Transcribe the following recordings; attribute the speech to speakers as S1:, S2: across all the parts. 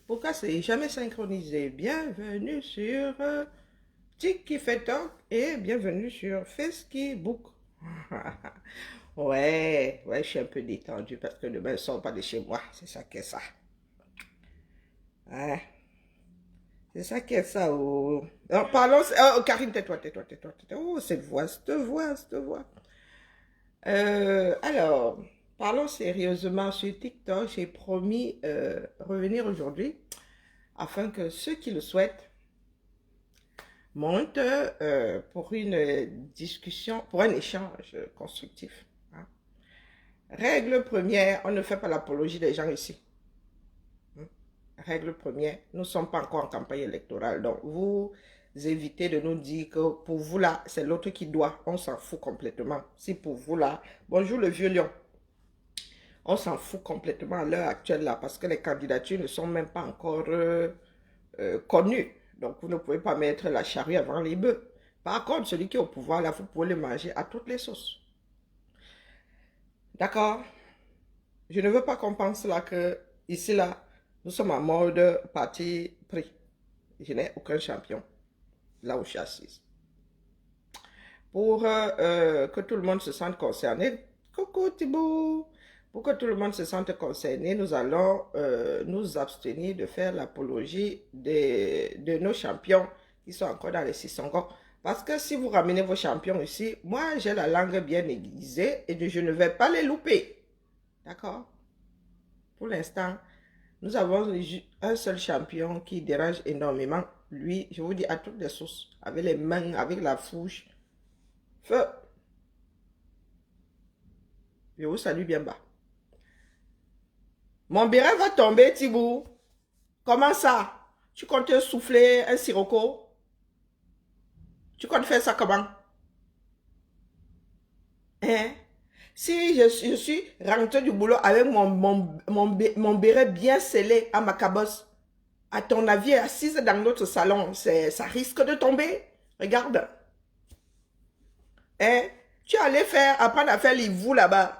S1: Pourquoi c'est jamais synchronisé? Bienvenue sur TikTok et bienvenue sur Facebook. Ouais, je suis un peu détendu parce que demain, je ne sors pas de chez moi. C'est ça qui est ça. Ouais, c'est ça qui est ça. Oh. Alors, parlons. Oh, Karine, tais-toi, tais-toi, tais-toi, tais-toi. Oh, cette voix, cette voix, cette voix. Alors, parlons sérieusement sur TikTok. J'ai promis revenir aujourd'hui afin que ceux qui le souhaitent montent pour une discussion, pour un échange constructif. Hein. Règle première, on ne fait pas l'apologie des gens ici. Règle première, nous ne sommes pas encore en campagne électorale. Donc, vous évitez de nous dire que pour vous là, c'est l'autre qui doit. On s'en fout complètement. Si pour vous là, bonjour le vieux lion. On s'en fout complètement à l'heure actuelle là parce que les candidatures ne sont même pas encore connues. Donc, vous ne pouvez pas mettre la charrue avant les bœufs. Par contre, celui qui est au pouvoir là, vous pouvez le manger à toutes les sauces. D'accord? Je ne veux pas qu'on pense là que ici là, nous sommes en mode parti pris. Je n'ai aucun champion là où je suis assise. Pour que tout le monde se sente concerné, coucou Thibaut, pour que tout le monde se sente concerné, nous allons nous abstenir de faire l'apologie de nos champions qui sont encore dans les 600 ans. Parce que si vous ramenez vos champions ici, moi j'ai la langue bien aiguisée et je ne vais pas les louper. D'accord? Pour l'instant, nous avons un seul champion qui dérange énormément. Lui, je vous dis à toutes les sources, avec les mains, avec la fourche. Feu. Je vous salue bien bas. Mon béret va tomber, Thibou. Comment ça? Tu comptes souffler un sirocco? Tu comptes faire ça comment? Hein? Si je suis rentré du boulot avec mon béret bien scellé à ma cabosse, à ton avis, assise dans notre salon, ça risque de tomber? Regarde. Hein? Tu allais apprendre à faire les vous là-bas.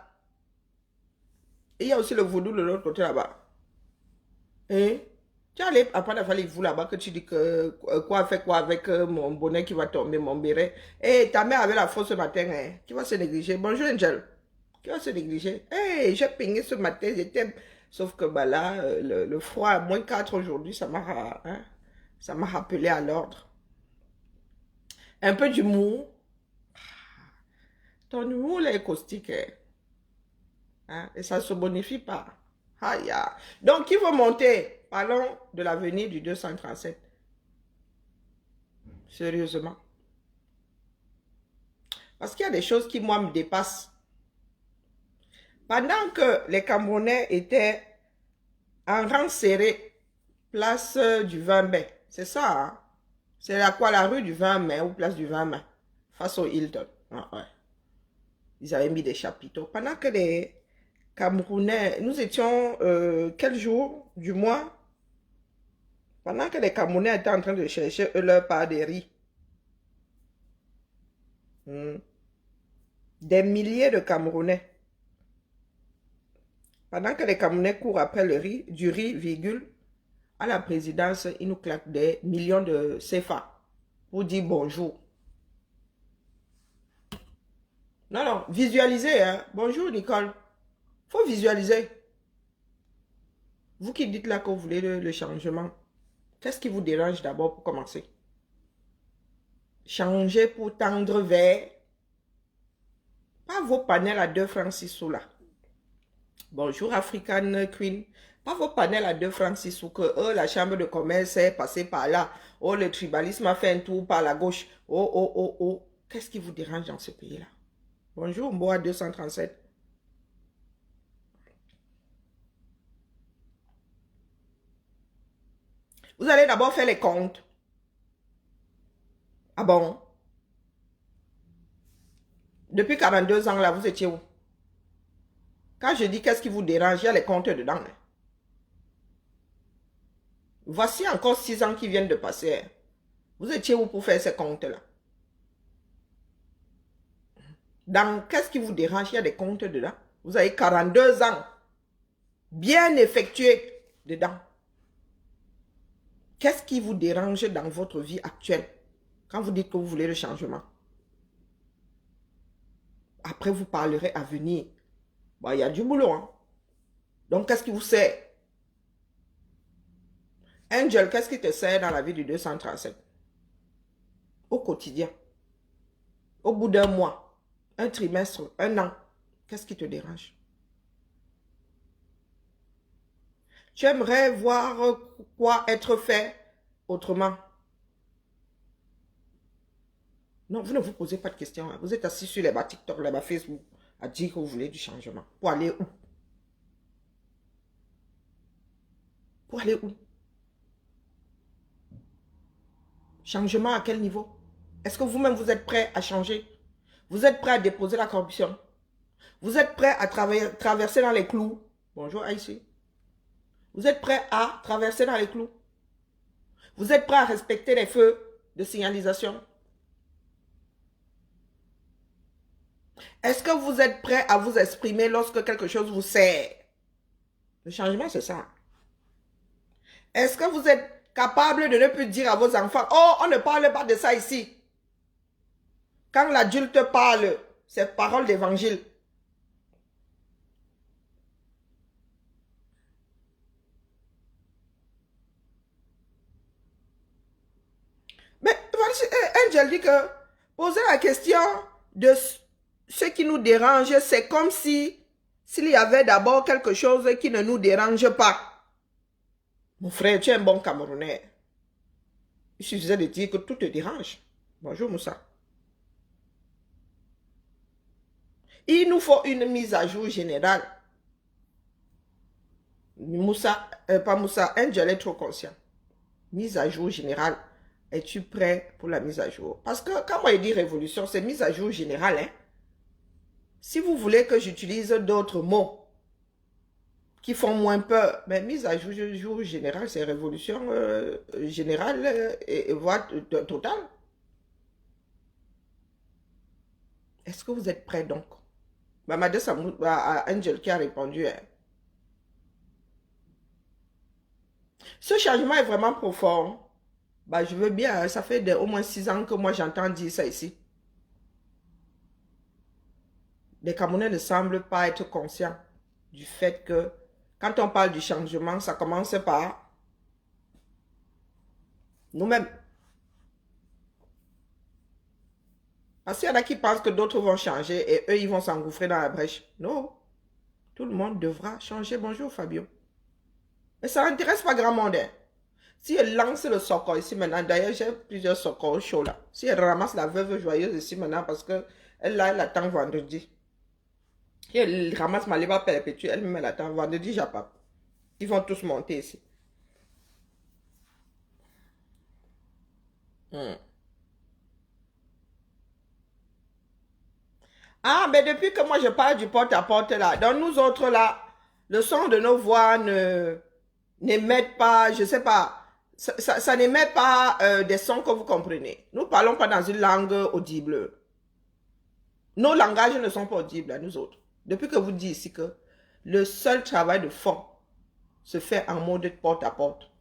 S1: Et il y a aussi le vaudou de l'autre côté là-bas. Hein? Tu allais apprendre à faire les vous là-bas que tu dis que quoi faire quoi avec mon bonnet qui va tomber, mon béret. Et ta mère avait la faute ce matin, hein? Qui va se négliger? Bonjour Angel. Qui va se négliger? Hey, j'ai peigné ce matin, j'étais. Sauf que bah là, le froid à -4 aujourd'hui, ça m'a rappelé à l'ordre. Un peu d'humour. Ton humour là est caustique, hein? Hein? Et ça ne se bonifie pas. Aïe. Donc, qui veut monter? Parlons de l'avenir du 237. Sérieusement. Parce qu'il y a des choses qui, moi, me dépassent. Pendant que les Camerounais étaient en rang serré, place du 20 mai, c'est ça, hein? C'est la rue du 20 mai ou place du 20 mai, face au Hilton. Ah, ouais. Ils avaient mis des chapiteaux. Pendant que les Camerounais, nous étions, quel jour du mois? Pendant que les Camerounais étaient en train de chercher leur part de riz. Des milliers de Camerounais. Pendant que les Camerounais courent après du riz, virgule, à la présidence, ils nous claquent des millions de CFA pour dire bonjour. Non, visualisez, hein. Bonjour Nicole. Faut visualiser. Vous qui dites là que vous voulez le changement, qu'est-ce qui vous dérange d'abord pour commencer? Changer pour tendre vers, pas vos panels à 2 francs 6 sous là. Bonjour African Queen. Pas vos panels à 2 francs 6 sous que la chambre de commerce est passée par là. Oh, le tribalisme a fait un tour par la gauche. Oh. Qu'est-ce qui vous dérange dans ce pays-là? Bonjour Mboa 237. Vous allez d'abord faire les comptes. Ah bon? Depuis 42 ans là, vous étiez où? Quand je dis qu'est-ce qui vous dérange, il y a les comptes dedans. Hein. Voici encore 6 ans qui viennent de passer. Hein. Vous étiez où pour faire ces comptes-là? Dans qu'est-ce qui vous dérange, il y a des comptes dedans. Vous avez 42 ans bien effectués dedans. Qu'est-ce qui vous dérange dans votre vie actuelle quand vous dites que vous voulez le changement? Après, vous parlerez à venir. Bon, il y a du boulot, hein? Donc, qu'est-ce qui vous sert? Angel, qu'est-ce qui te sert dans la vie du 237? Au quotidien. Au bout d'un mois, un trimestre, un an. Qu'est-ce qui te dérange? Tu aimerais voir quoi être fait autrement? Non, vous ne vous posez pas de questions. Hein. Vous êtes assis sur les bas TikTok, les bas Facebook, à dire que vous voulez du changement. Pour aller où? Pour aller où? Changement à quel niveau? Est-ce que vous-même, vous êtes prêt à changer? Vous êtes prêt à déposer la corruption? Vous êtes prêt à traverser dans les clous? Bonjour, Aïssi. Vous êtes prêt à traverser dans les clous? Vous êtes prêt à respecter les feux de signalisation? Est-ce que vous êtes prêt à vous exprimer lorsque quelque chose vous sert? Le changement, c'est ça. Est-ce que vous êtes capable de ne plus dire à vos enfants, oh, on ne parle pas de ça ici. Quand l'adulte parle, c'est parole d'évangile. Mais Angel dit que poser la question de ce qui nous dérange, c'est comme si s'il y avait d'abord quelque chose qui ne nous dérange pas. Mon frère, tu es un bon Camerounais. Il suffisait de dire que tout te dérange. Bonjour Moussa. Il nous faut une mise à jour générale. Moussa, pas Moussa, Angel est trop conscient. Mise à jour générale. Es-tu prêt pour la mise à jour? Parce que quand moi je dis révolution, c'est mise à jour générale. Hein? Si vous voulez que j'utilise d'autres mots qui font moins peur, mais mise à jour générale, c'est révolution générale et voire totale. Est-ce que vous êtes prêts donc? Madame Samou, Angel qui a répondu. Hein. Ce changement est vraiment profond. Bah, je veux bien, ça fait au moins 6 ans que moi j'entends dire ça ici. Les Camerounais ne semblent pas être conscients du fait que quand on parle du changement, ça commence par nous-mêmes. Parce qu'il y en a qui pensent que d'autres vont changer et eux, ils vont s'engouffrer dans la brèche. Non, tout le monde devra changer. Bonjour Fabio. Mais ça n'intéresse pas grand monde. Hein. Si elle lance le socor ici maintenant, d'ailleurs j'ai plusieurs socors chauds là. Si elle ramasse la veuve joyeuse ici maintenant parce que elle attend vendredi. Si elle ramasse ma lèvre perpétuelle, elle me l'attend vendredi, j'appelle. Ils vont tous monter ici. Ah, mais depuis que moi je parle du porte-à-porte là, donc nous autres là, le son de nos voix n'émet pas, je sais pas, ça n'émet pas des sons que vous comprenez. Nous parlons pas dans une langue audible. Nos langages ne sont pas audibles à nous autres. Depuis que vous dites ici que le seul travail de fond se fait en mode porte-à-porte.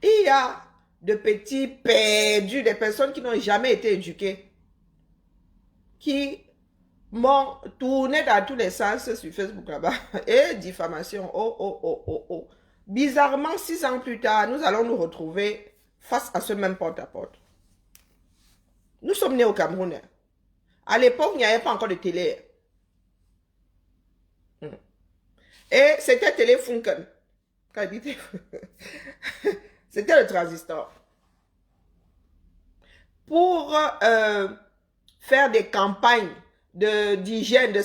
S1: Il y a de petits perdus, des personnes qui n'ont jamais été éduquées, qui m'ont tourné dans tous les sens sur Facebook là-bas. Et diffamation, oh, oh, oh, oh, oh. Bizarrement, 6 ans plus tard, nous allons nous retrouver face à ce même porte-à-porte. Nous sommes nés au Cameroun. À l'époque, il n'y avait pas encore de télé. Et c'était Téléfunken. C'était le transistor. Pour faire des campagnes d'hygiène, de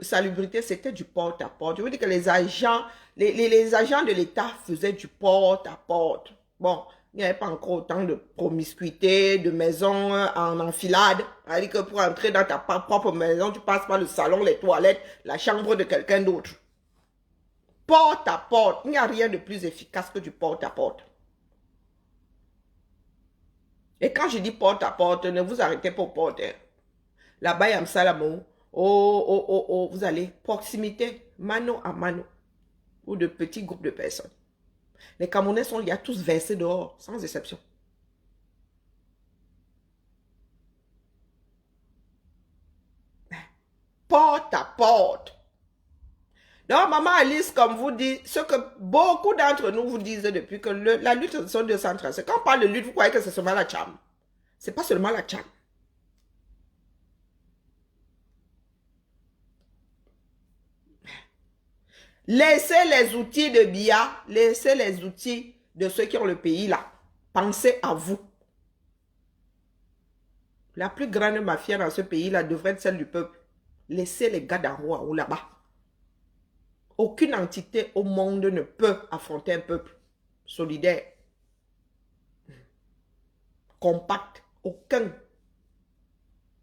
S1: salubrité, c'était du porte-à-porte. Je veux dire que les agents de l'État faisaient du porte-à-porte. Bon, il n'y avait pas encore autant de promiscuité, de maisons en enfilade. C'est-à-dire que pour entrer dans ta propre maison, tu passes par le salon, les toilettes, la chambre de quelqu'un d'autre. Porte-à-porte, il n'y a rien de plus efficace que du porte-à-porte. Et quand je dis porte-à-porte, ne vous arrêtez pas aux portes. Là-bas, il y a Salamo. Oh, oh, oh, oh, vous allez proximité, mano à mano, ou de petits groupes de personnes. Les Camerounais sont, il y a tous versés dehors, sans exception. Porte à porte. Donc, Maman Alice, comme vous dit, ce que beaucoup d'entre nous vous disent depuis que la lutte sont 230. Quand on parle de lutte, vous croyez que c'est seulement la Tcham. C'est pas seulement la Tcham. Laissez les outils de Biya, laissez les outils de ceux qui ont le pays là. Pensez à vous. La plus grande mafia dans ce pays-là devrait être celle du peuple. Laissez les gars d'en haut ou là-bas. Aucune entité au monde ne peut affronter un peuple solidaire, compact. Aucun.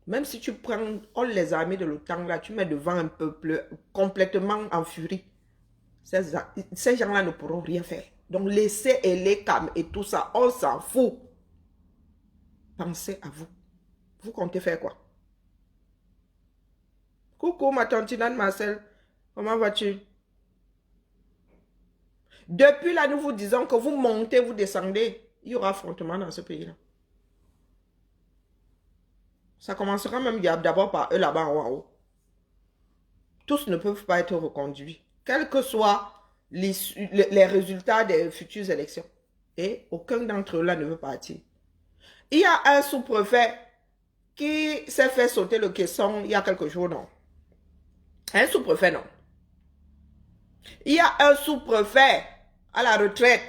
S1: Même si tu prends les armées de l'OTAN, là, tu mets devant un peuple complètement en furie. Ces gens-là ne pourront rien faire. Donc laissez les cam et tout ça, on s'en fout. Pensez à vous. Vous comptez faire quoi? Coucou ma tante Marcel, comment vas-tu? Depuis là, nous vous disons que vous montez, vous descendez, il y aura affrontement dans ce pays-là. Ça commencera même d'abord par eux là-bas en haut. Tous ne peuvent pas être reconduits, quels que soient les résultats des futures élections. Et aucun d'entre eux là ne veut partir. Il y a un sous-préfet qui s'est fait sauter le caisson il y a quelques jours, non? Un sous-préfet, non. Il y a un sous-préfet à la retraite.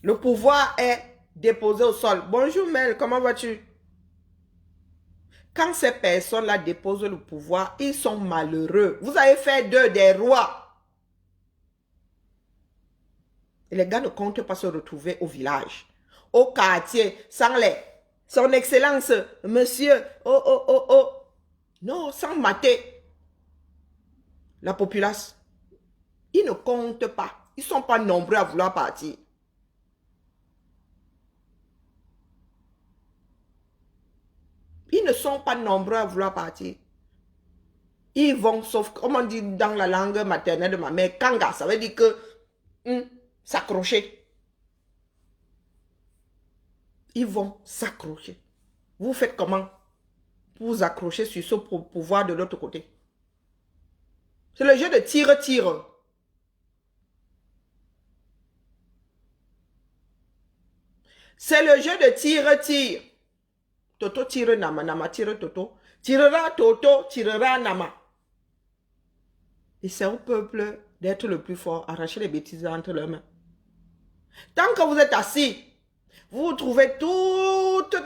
S1: Le pouvoir est déposé au sol. Bonjour Mel, comment vas-tu? Quand ces personnes-là déposent le pouvoir, ils sont malheureux. Vous avez fait d'eux des rois. Et les gars ne comptent pas se retrouver au village, au quartier, sans son excellence, monsieur, oh. Non, sans mater la populace. Ils ne comptent pas. Ils ne sont pas nombreux à vouloir partir. Ils ne sont pas nombreux à vouloir partir. Ils vont, sauf, comme on dit dans la langue maternelle de ma mère, kanga, ça veut dire que s'accrocher. Ils vont s'accrocher. Vous faites comment pour vous accrocher sur ce pouvoir de l'autre côté? C'est le jeu de tire-tire. C'est le jeu de tire-tire. Toto tire Nama, Nama tire Toto. Tirera Toto, tirera Nama. Et c'est au peuple d'être le plus fort, arracher les bêtises entre leurs mains. Tant que vous êtes assis, vous trouvez toutes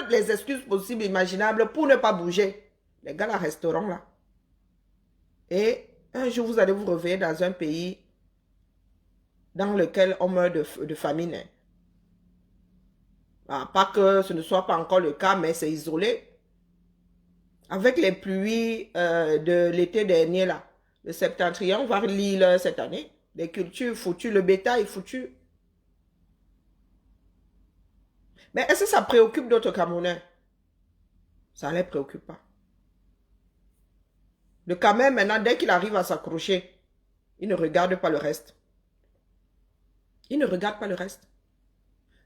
S1: les excuses possibles, imaginables pour ne pas bouger. Les gars là resteront là. Et un jour, vous allez vous réveiller dans un pays dans lequel on meurt de famine. Ah, pas que ce ne soit pas encore le cas, mais c'est isolé. Avec les pluies de l'été dernier, là, le septentrion vers l'île cette année, les cultures foutues, le bétail foutu. Mais est-ce que ça préoccupe d'autres Camerounais? Ça ne les préoccupe pas. Le Cameroun, maintenant, dès qu'il arrive à s'accrocher, il ne regarde pas le reste. Il ne regarde pas le reste.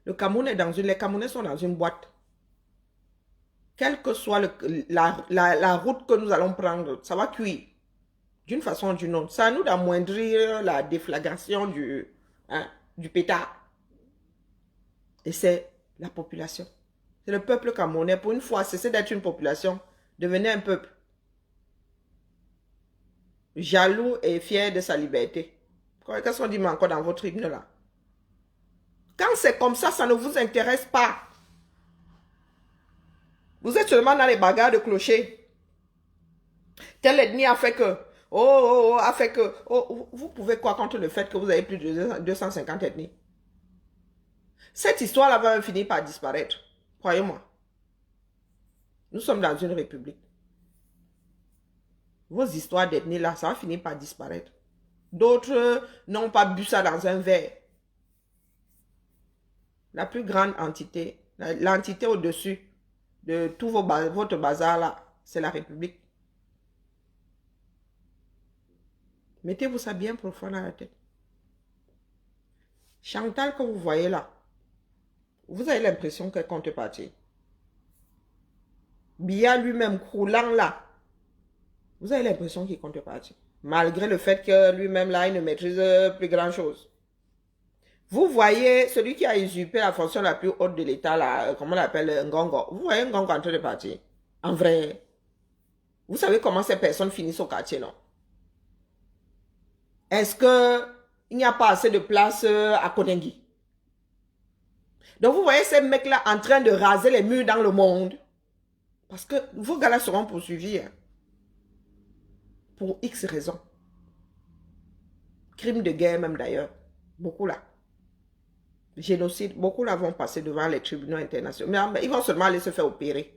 S1: Le Cameroun est les Camerounais sont dans une boîte. Quelle que soit la route que nous allons prendre, ça va cuire. D'une façon ou d'une autre. C'est à nous d'amoindrir la déflagration du pétard. Et c'est la population. C'est le peuple camerounais. Pour une fois, cessez d'être une population. Devenez un peuple. Jaloux et fier de sa liberté. Qu'est-ce qu'on dit encore dans votre hymne là? Quand c'est comme ça ne vous intéresse pas. Vous êtes seulement dans les bagarres de clocher. Telle ethnie a fait que... a fait que... vous pouvez quoi contre le fait que vous avez plus de 250 ethnies? Cette histoire-là va finir par disparaître. Croyez-moi. Nous sommes dans une république. Vos histoires d'ethnie là, ça va finir par disparaître. D'autres n'ont pas bu ça dans un verre. La plus grande entité, l'entité au-dessus de tout votre bazar là, c'est la République. Mettez-vous ça bien profond dans la tête. Chantal que vous voyez là, vous avez l'impression qu'elle compte partir. Bia lui-même croulant là, vous avez l'impression qu'il compte partir. Malgré le fait que lui-même là, il ne maîtrise plus grand chose. Vous voyez celui qui a usurpé la fonction la plus haute de l'État là, comment on l'appelle, Ngongo. Vous voyez Ngongo en train de partir. En vrai, vous savez comment ces personnes finissent au quartier, non? Est-ce qu'il n'y a pas assez de place à Konengi? Donc vous voyez ces mecs-là en train de raser les murs dans le monde. Parce que vos gars-là seront poursuivis. Hein, pour X raisons. Crimes de guerre même d'ailleurs. Beaucoup là. Génocide, beaucoup là vont passer devant les tribunaux internationaux. Mais ils vont seulement aller se faire opérer.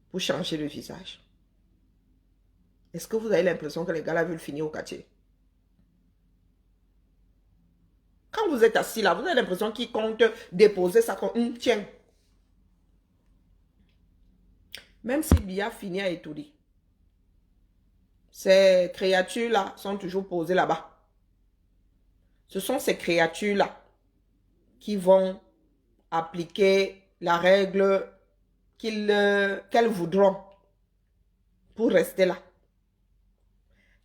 S1: Pour changer de visage. Est-ce que vous avez l'impression que les gars-là veulent finir au quartier? Quand vous êtes assis là, vous avez l'impression qu'ils comptent déposer ça comme tiens. Même si Bia finit à étourdir, ces créatures-là sont toujours posées là-bas. Ce sont ces créatures-là qui vont appliquer la règle qu'elles voudront pour rester là.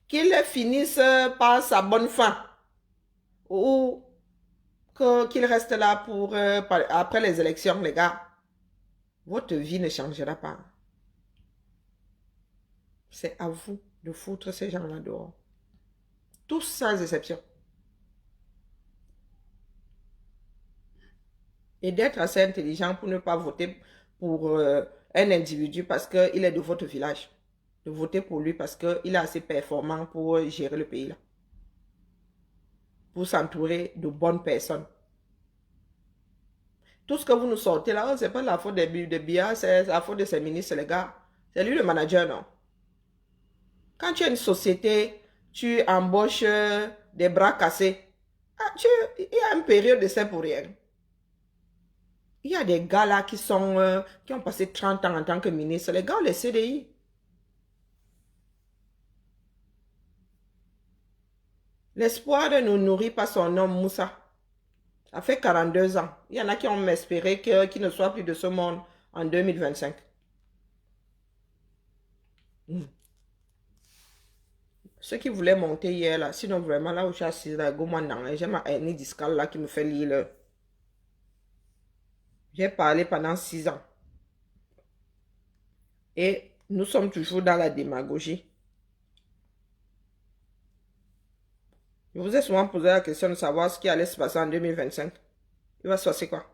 S1: Qu'ils finissent par sa bonne fin ou qu'ils restent là pour après les élections, les gars. Votre vie ne changera pas. C'est à vous de foutre ces gens-là dehors. Tous sans exception. Et d'être assez intelligent pour ne pas voter pour un individu parce qu'il est de votre village. De voter pour lui parce qu'il est assez performant pour gérer le pays là. Pour s'entourer de bonnes personnes. Tout ce que vous nous sortez là, c'est pas la faute de Bia, c'est la faute de ses ministres, les gars. C'est lui le manager, non? Quand tu as une société, tu embauches des bras cassés. Ah, il y a une période de ça pour rien. Il y a des gars là qui ont passé 30 ans en tant que ministre. Les gars ont les CDI. L'espoir ne nourrit pas son homme, Moussa. Ça fait 42 ans. Il y en a qui ont espéré qu'il ne soit plus de ce monde en 2025. Ceux qui voulaient monter hier là, sinon vraiment là où je suis assise là, j'ai ma hernie discale là qui me fait lire. J'ai parlé pendant 6 ans. Et nous sommes toujours dans la démagogie. Je vous ai souvent posé la question de savoir ce qui allait se passer en 2025. Il va se passer quoi?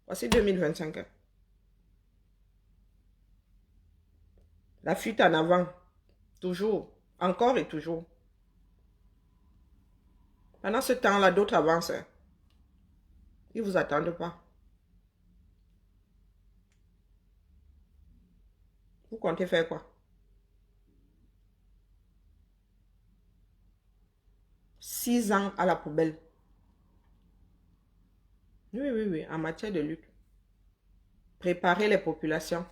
S1: Voici 2025. Hein. La fuite en avant. Toujours. Encore et toujours. Pendant ce temps-là, d'autres avancent. Hein. Ils ne vous attendent pas. Vous comptez faire quoi? 6 ans à la poubelle. Oui, oui, oui, en matière de lutte. Préparer les populations.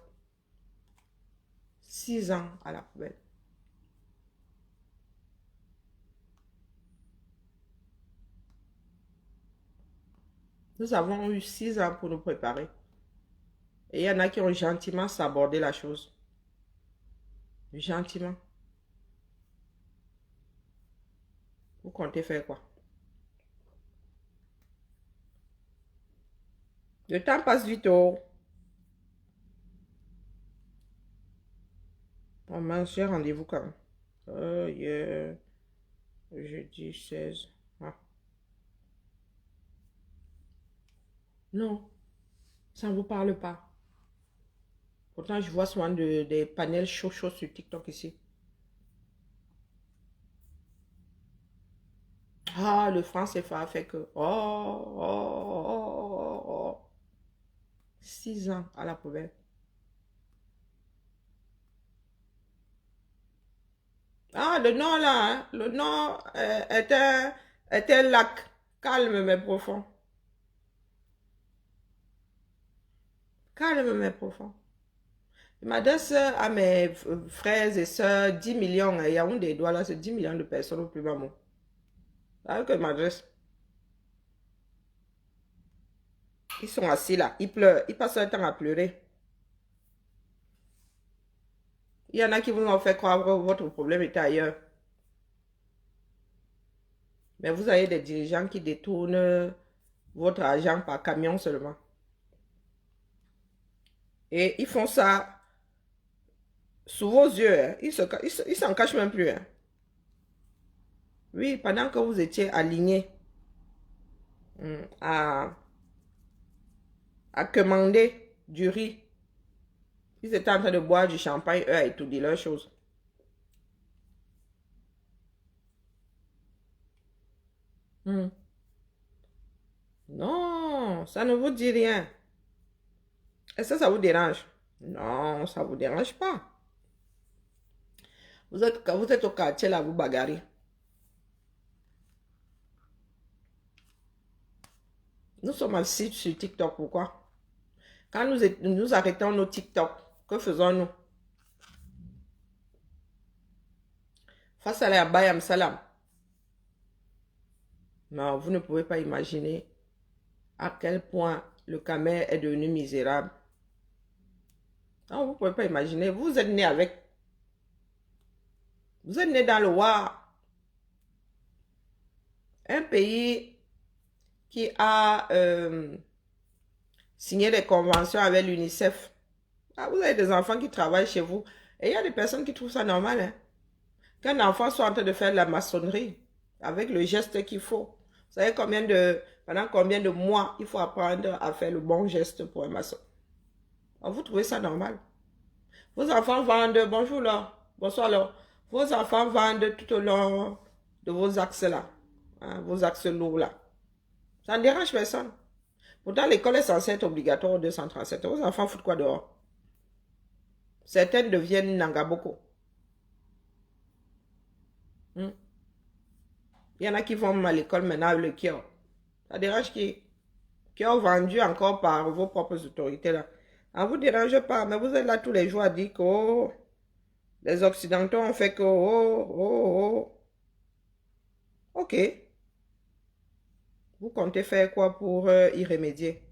S1: 6 ans à la poubelle. Nous avons eu 6 ans pour nous préparer. Et il y en a qui ont gentiment sabordé la chose. Gentiment. Vous comptez faire quoi? Le temps passe vite, oh. Oh mince, j'ai rendez-vous quand même. Yeah. Jeudi 16. Ah. Non, ça ne vous parle pas. Pourtant, je vois souvent des panels chauds sur TikTok ici. Ah, le franc CFA fait que... Oh. 6 ans à la poubelle. Ah, le nord là, hein, le nord est un lac calme mais profond. Calme mais profond. Je m'adresse à mes frères et sœurs, 10 millions, il y a un des doigts là, c'est 10 millions de personnes au plus bas mot. C'est que je m'adresse. Ils sont assis là, ils pleurent, ils passent leur temps à pleurer. Il y en a qui vous ont fait croire que votre problème était ailleurs. Mais vous avez des dirigeants qui détournent votre argent par camion seulement. Et ils font ça sous vos yeux. Hein. Ils s'en cachent même plus. Hein. Oui, pendant que vous étiez alignés à commander du riz, ils étaient en train de boire du champagne, eux, à étudier leurs choses. Non, ça ne vous dit rien. Est-ce que ça vous dérange? Non, ça ne vous dérange pas. Vous êtes au quartier là, vous bagarrez. Nous sommes assis sur TikTok, pourquoi? Quand nous arrêtons nos TikTok, que faisons-nous? Face à la Bayam Salam. Non, vous ne pouvez pas imaginer à quel point le Camer est devenu misérable. Non, vous ne pouvez pas imaginer. Vous êtes né avec. Vous êtes né dans le War. Un pays qui a signé des conventions avec l'UNICEF. Ah, vous avez des enfants qui travaillent chez vous. Et il y a des personnes qui trouvent ça normal. Hein? Qu'un enfant soit en train de faire de la maçonnerie avec le geste qu'il faut. Vous savez pendant combien de mois il faut apprendre à faire le bon geste pour un maçon. Alors, vous trouvez ça normal? Vos enfants vendent, bonjour là, bonsoir là. Vos enfants vendent tout au long de vos axes là, hein, vos axes lourds là. Ça ne dérange personne. Pourtant, l'école est censée être obligatoire au 237. Vos enfants foutent quoi dehors? Certaines deviennent Nangaboko. Il y en a qui vont à l'école maintenant avec le kiosque. Ça dérange qui ont vendu encore par vos propres autorités là. Ça ne vous dérange pas, mais vous êtes là tous les jours à dire que oh, les Occidentaux ont fait que oh, oh, oh. Ok. Vous comptez faire quoi pour y remédier?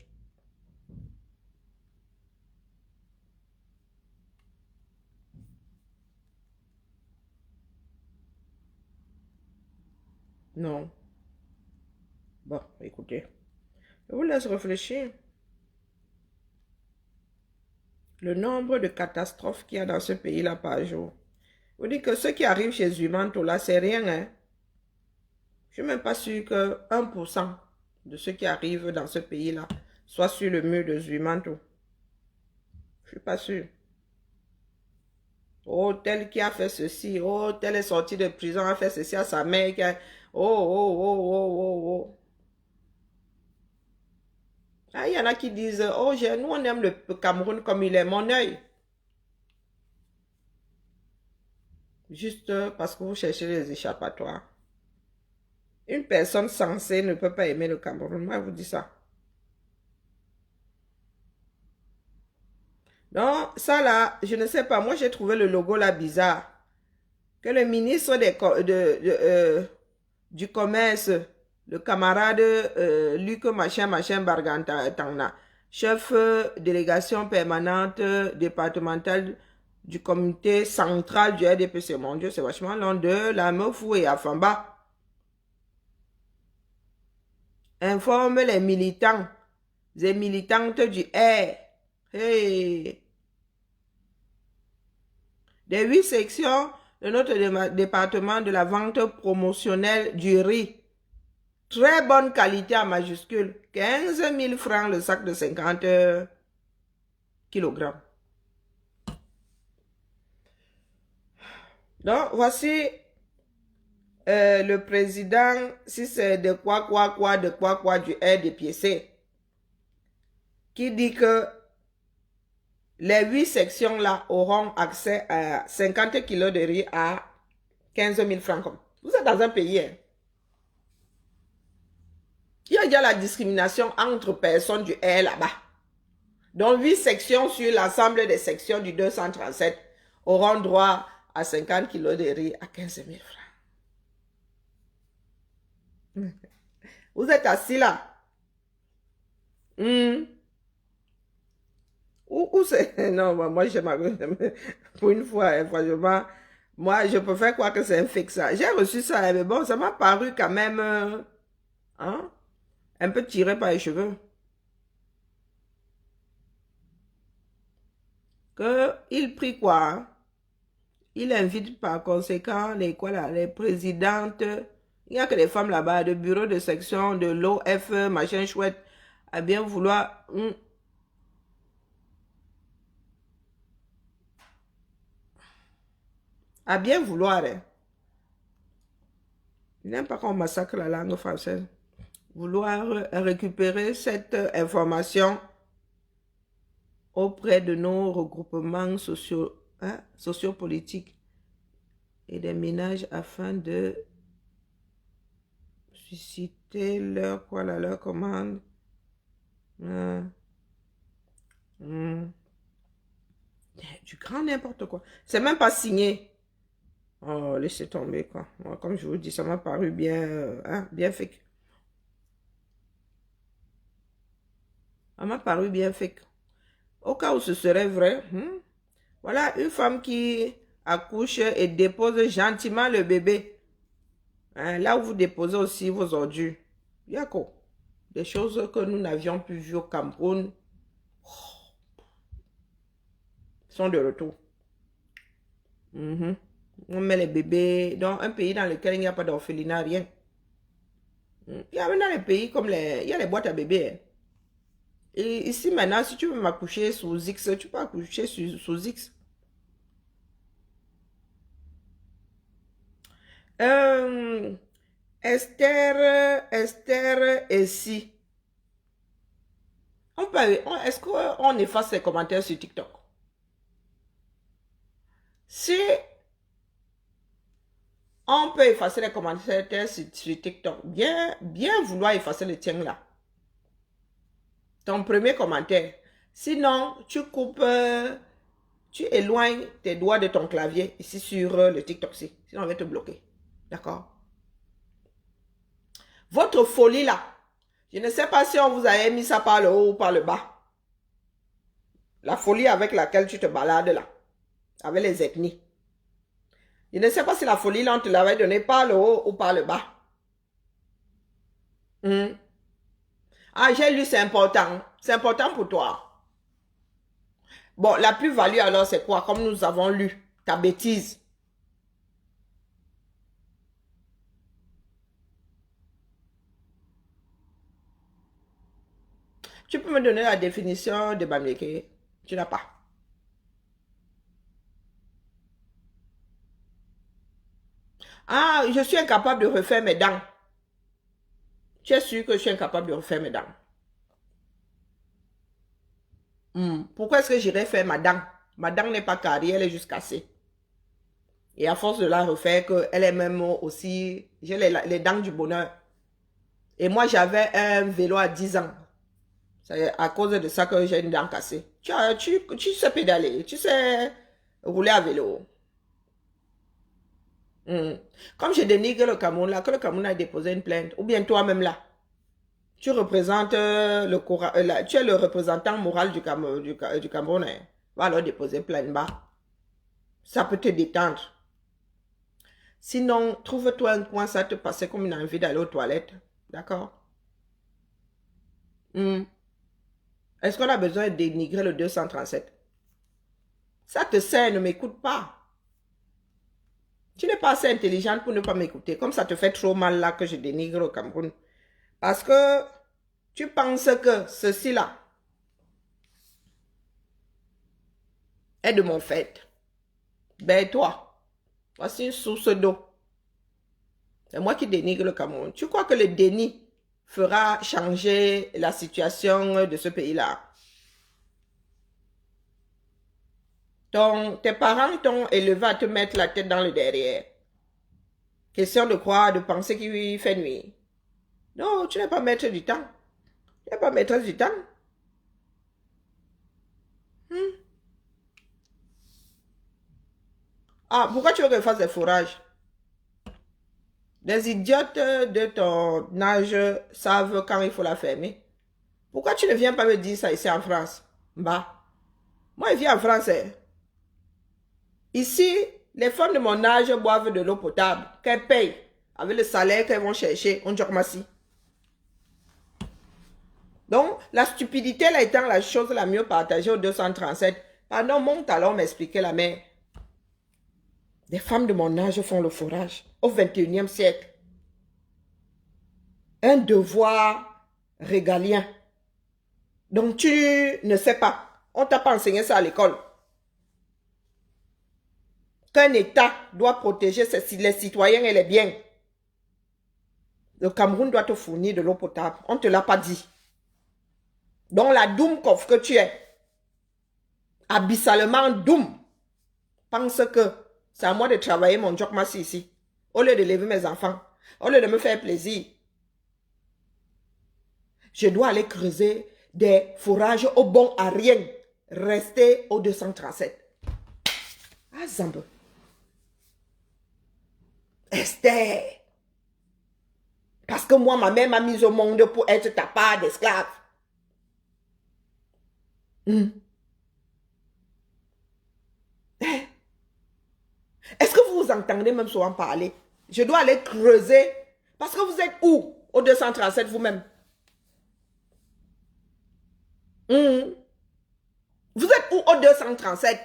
S1: Non. Bon, écoutez. Je vous laisse réfléchir. Le nombre de catastrophes qu'il y a dans ce pays-là par jour. Vous dites que ce qui arrive chez Zumanto, là, c'est rien, hein? Je ne suis même pas sûr que 1% de ce qui arrive dans ce pays-là soit sur le mur de Zumanto. Je ne suis pas sûr. Oh, tel qui a fait ceci. Oh, tel est sorti de prison, a fait ceci à sa mère. Oh, oh, oh, oh, oh, oh. Ah, il y en a qui disent, oh, nous on aime le Cameroun comme il est, mon œil. Juste parce que vous cherchez les échappatoires. Une personne sensée ne peut pas aimer le Cameroun. Moi, je vous dis ça. Donc, ça là, je ne sais pas. Moi, j'ai trouvé le logo là bizarre. Que le ministre du commerce, le camarade Luc machin Bargantana, chef délégation permanente départementale du comité central du RDPC. Mon Dieu, c'est vachement long de la Meufou et Afamba. Informe les militants et militantes du R. Hey. Des 8 sections de notre département de la vente promotionnelle du riz. Très bonne qualité en majuscule. 15 000 francs le sac de 50 kg. Donc, voici le président, si c'est de quoi du RDPC, qui dit que les 8 sections-là auront accès à 50 kg de riz à 15 000 francs. Vous êtes dans un pays, hein? Il y a déjà la discrimination entre personnes du R là-bas. Donc, 8 sections sur l'ensemble des sections du 237 auront droit à 50 kg de riz à 15 000 francs. Vous êtes assis là. Hmm. Où c'est? Non, moi, pour une fois, hein, franchement, moi, je préfère croire que c'est un fake ça. J'ai reçu ça, hein, mais bon, ça m'a paru quand même, hein, un peu tiré par les cheveux. Que il prie quoi? Hein? Il invite par conséquent les, quoi, là, les présidentes. Il n'y a que les femmes là-bas, de bureau de section, de l'OF, machin chouette, à bien vouloir. À bien vouloir. Hein. Il n'aime pas qu'on massacre la langue française. Vouloir récupérer cette information auprès de nos regroupements sociopolitiques et des ménages afin de susciter leur, quoi, là, leur commande. Hum, hum. Du grand n'importe quoi. C'est même pas signé. Oh, laissez tomber, quoi. Moi, comme je vous dis, ça m'a paru bien, hein, bien fake. Ça m'a paru bien fake. Au cas où ce serait vrai, voilà une femme qui accouche et dépose gentiment le bébé. Hein, là où vous déposez aussi vos ordures. Il y a quoi? Des choses que nous n'avions plus vues au Cameroun sont de retour. On met les bébés dans un pays dans lequel il n'y a pas d'orphelinat, rien. Il y a maintenant les pays comme il y a les boîtes à bébés. Hein. Et ici maintenant, si tu veux m'accoucher sous X, tu peux accoucher sous X. Euh, Esther et si. Est-ce qu'on efface les commentaires sur TikTok? Si on peut effacer les commentaires sur TikTok, bien vouloir effacer le tien là. Ton premier commentaire. Sinon, tu coupes, tu éloignes tes doigts de ton clavier ici sur le TikTok. Sinon, on va te bloquer. D'accord? Votre folie là, je ne sais pas si on vous a mis ça par le haut ou par le bas. La folie avec laquelle tu te balades là, avec les ethnies. Je ne sais pas si la folie là, on te l'avait donné par le haut ou par le bas. Ah, j'ai lu, c'est important. C'est important pour toi. Bon, la plus-value alors, c'est quoi? Comme nous avons lu, ta bêtise. Tu peux me donner la définition de Bamileke? Tu n'as pas. Ah, je suis incapable de refaire mes dents. Tu es sûr que je suis incapable de refaire mes dents? Pourquoi est-ce que j'irais faire ma dent? Ma dent n'est pas carrée, elle est juste cassée. Et à force de la refaire, elle est même aussi... J'ai les dents du bonheur. Et moi, j'avais un vélo à 10 ans. C'est à cause de ça que j'ai une dent cassée. Tu sais pédaler, tu sais rouler à vélo. Comme je dénigre le Cameroun, là, que le Cameroun a déposé une plainte, ou bien toi-même là, tu représentes tu es le représentant moral du Cameroun, hein. Va alors déposer plainte bas. Ça peut te détendre. Sinon, trouve-toi un coin, ça te passait comme une envie d'aller aux toilettes. D'accord? Est-ce qu'on a besoin de dénigrer le 237? Ça te sert, ne m'écoute pas. Tu n'es pas assez intelligente pour ne pas m'écouter. Comme ça te fait trop mal là que je dénigre au Cameroun. Parce que tu penses que ceci-là est de mon fait. Ben toi, voici une source d'eau. C'est moi qui dénigre le Cameroun. Tu crois que le déni fera changer la situation de ce pays-là? Tes parents t'ont élevé à te mettre la tête dans le derrière. Question de croire, de penser qu'il fait nuit. Non, tu n'es pas maître du temps. Tu n'es pas maître du temps. Ah, pourquoi tu veux que je fasse des fourrages? Les idiotes de ton âge savent quand il faut la fermer. Pourquoi tu ne viens pas me dire ça ici en France? Bah, moi, je vis en France. Ici, les femmes de mon âge boivent de l'eau potable qu'elles payent avec le salaire qu'elles vont chercher. On dit donc, la stupidité là étant la chose la mieux partagée au 237. Pendant mon talon m'expliquait la mère. Des femmes de mon âge font le forage au 21e siècle. Un devoir régalien. Donc, tu ne sais pas. On t'a pas enseigné ça à l'école. Qu'un État doit protéger les citoyens et les biens. Le Cameroun doit te fournir de l'eau potable. On ne te l'a pas dit. Donc, la Doumkov que tu es, abyssalement Doum, pense que c'est à moi de travailler mon job ici, au lieu de lever mes enfants, au lieu de me faire plaisir. Je dois aller creuser des fourrages au bon à rien, rester au 237. Ah, Zambe. Esther. Parce que moi, ma mère m'a mise au monde pour être ta part d'esclave. Est-ce que vous vous entendez même souvent parler? Je dois aller creuser. Parce que vous êtes où au 237 vous-même? Vous êtes où au 237?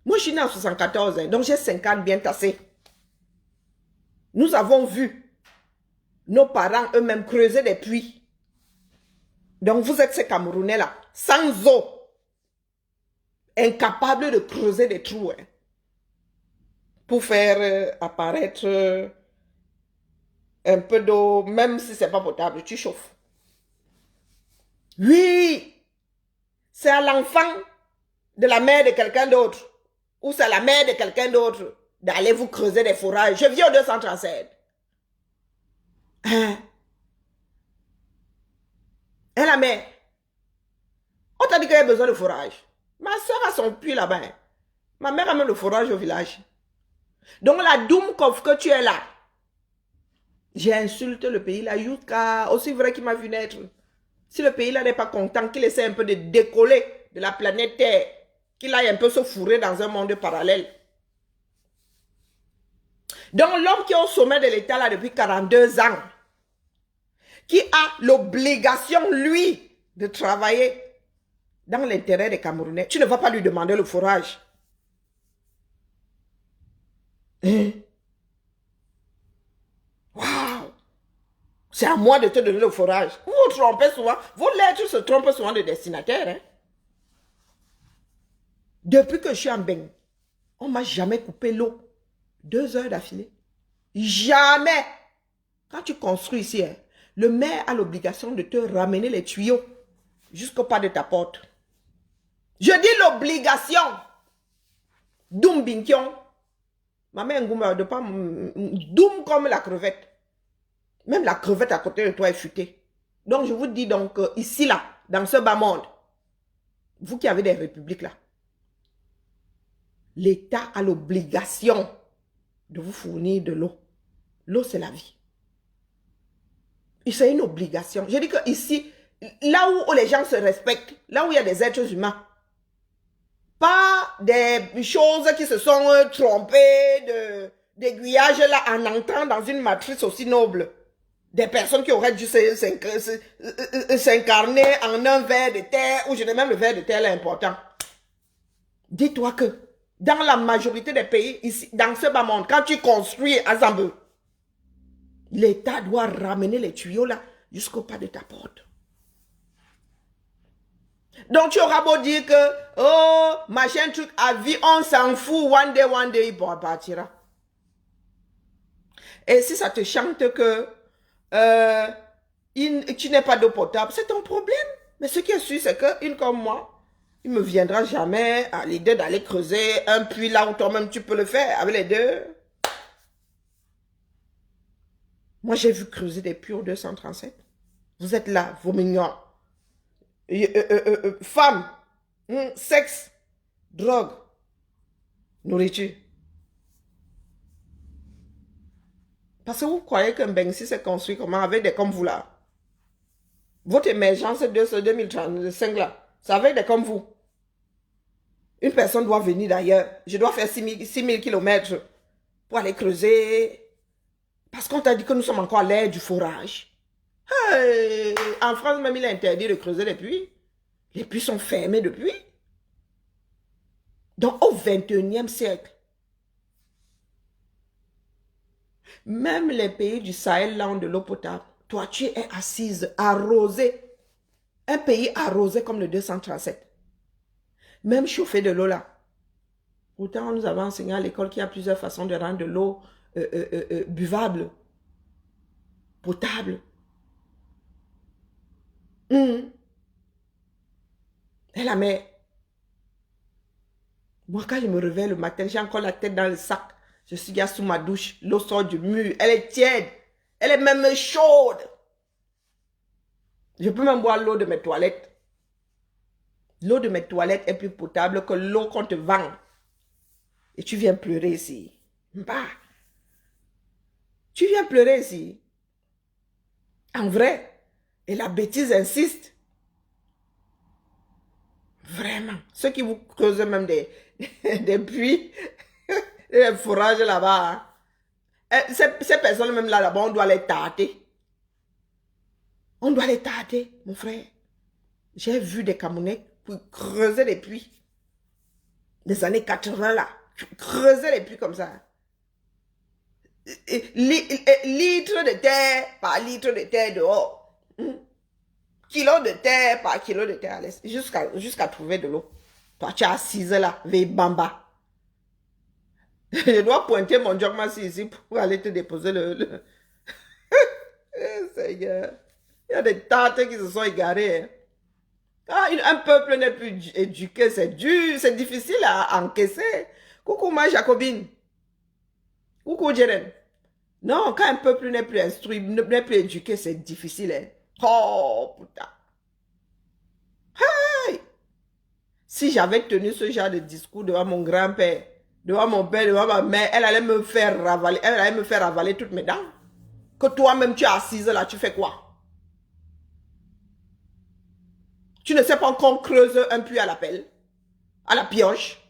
S1: Moi, je suis né en 74, donc j'ai 50 bien tassés. Nous avons vu nos parents eux-mêmes creuser des puits. Donc, vous êtes ces Camerounais-là, sans eau, incapables de creuser des trous pour faire apparaître un peu d'eau, même si ce n'est pas potable, tu chauffes. Oui, c'est à l'enfant de la mère de quelqu'un d'autre, ou c'est à la mère de quelqu'un d'autre d'aller vous creuser des fourrages. Je vis au 237. Hein? Et la mère, on t'a dit qu'il y a besoin de fourrage. Ma soeur a son puits là-bas. Ma mère a mis le fourrage au village. Donc la Doumkov que tu es là, j'ai insulté le pays là, Yuka, aussi vrai qu'il m'a vu naître. Si le pays là n'est pas content, qu'il essaie un peu de décoller de la planète Terre, qu'il aille un peu se fourrer dans un monde parallèle. Donc l'homme qui est au sommet de l'État là depuis 42 ans, qui a l'obligation, lui, de travailler dans l'intérêt des Camerounais, tu ne vas pas lui demander le fourrage. Waouh! C'est à moi de te donner le fourrage. Vous vous trompez souvent. Vos lettres se trompent souvent de destinataire. Hein? Depuis que je suis en Beng, on ne m'a jamais coupé l'eau. 2 heures d'affilée. Jamais. Quand tu construis ici, hein, le maire a l'obligation de te ramener les tuyaux jusqu'au pas de ta porte. Je dis l'obligation. Doum Binkion. Ma mère Ngouma de pas doum comme la crevette. Même la crevette à côté de toi est futée. Donc je vous dis donc ici là, dans ce bas monde, vous qui avez des républiques là, l'État a l'obligation de vous fournir de l'eau. L'eau c'est la vie. Et c'est une obligation. Je dis que ici, là où les gens se respectent, là où il y a des êtres humains, pas des choses qui se sont trompées d'aiguillage là en entrant dans une matrice aussi noble. Des personnes qui auraient dû s'incarner en un ver de terre, ou je n'ai même le ver de terre là important. Dis-toi que dans la majorité des pays, ici, dans ce bas monde, quand tu construis à Zambou, l'État doit ramener les tuyaux là jusqu'au pas de ta porte. Donc tu auras beau dire que, oh, machin truc à vie, on s'en fout, one day, il partira. Et si ça te chante que tu n'es pas d'eau potable, c'est ton problème. Mais ce qui est sûr, c'est qu'une comme moi, il ne me viendra jamais à l'idée d'aller creuser un puits là où toi-même tu peux le faire avec les deux. Moi, j'ai vu creuser des puits au 237. Vous êtes là, vos mignons. Femmes, sexe, drogue, nourriture. Parce que vous croyez qu'un Bengsi s'est construit comment avec des comme vous là? Votre émergence de ce 2035 là, ça va être comme vous. Une personne doit venir d'ailleurs. Je dois faire 6 000 kilomètres pour aller creuser. Parce qu'on t'a dit que nous sommes encore à l'ère du forage. Hey, en France même, il est interdit de creuser les puits. Les puits sont fermés depuis. Donc au 21e siècle, même les pays du Sahel là ont de l'eau potable. Toi, tu es assise, arrosée. Un pays arrosé comme le 237. Même chauffer de l'eau là. Pourtant, on nous avait enseigné à l'école qu'il y a plusieurs façons de rendre de l'eau buvable, potable. Et la mer. Moi, quand je me réveille le matin, j'ai encore la tête dans le sac. Je suis là sous ma douche. L'eau sort du mur. Elle est tiède. Elle est même chaude. Je peux même boire l'eau de mes toilettes. L'eau de mes toilettes est plus potable que l'eau qu'on te vend. Et tu viens pleurer ici. Bah. Tu viens pleurer ici. En vrai. Et la bêtise insiste. Vraiment. Ceux qui vous creusent même des puits, des fourrages là-bas. Hein. Ces personnes même là-bas, on doit les tâter. On doit les tâter, mon frère. J'ai vu des Camerounais creuser des puits. Des années 80 là. Creuser les puits comme ça. Litre de terre par litre de terre dehors. Kilo de terre par kilo de terre à l'est. Jusqu'à trouver de l'eau. Toi, tu es assise là, veille bamba. Je dois pointer mon Jokmasi ici pour aller te déposer le... Seigneur. Il y a des tantes qui se sont égarées. Hein. Quand un peuple n'est plus éduqué, c'est dur, c'est difficile à encaisser. Coucou ma Jacobine. Coucou Jeren. Non, quand un peuple n'est plus instruit, n'est plus éduqué, c'est difficile. Hein. Oh, putain. Hey! Si j'avais tenu ce genre de discours devant mon grand-père, devant mon père, devant ma mère, elle allait me faire ravaler toutes mes dents. Que toi-même, tu es assise là, tu fais quoi? Tu ne sais pas qu'on creuse un puits à la pelle, à la pioche.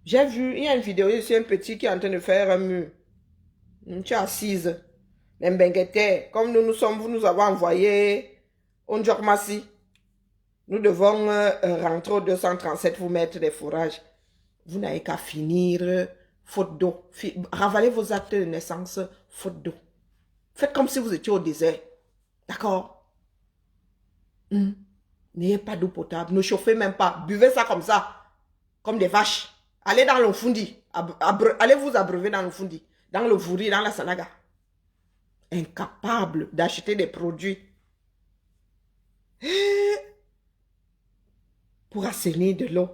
S1: J'ai vu, il y a une vidéo ici, un petit qui est en train de faire un mur. Tu es assise. Comme nous sommes, vous nous avez envoyé au Jokmasi. Nous devons rentrer au 237, vous mettre des fourrages. Vous n'avez qu'à finir, faute d'eau. Ravalez vos actes de naissance, faute d'eau. Faites comme si vous étiez au désert. D'accord? N'ayez pas d'eau potable. Ne chauffez même pas. Buvez ça comme ça. Comme des vaches. Allez dans le fundi. Allez vous abreuver dans le fundi. Dans le vouri, dans la sanaga. Incapable d'acheter des produits. Pour assainir de l'eau.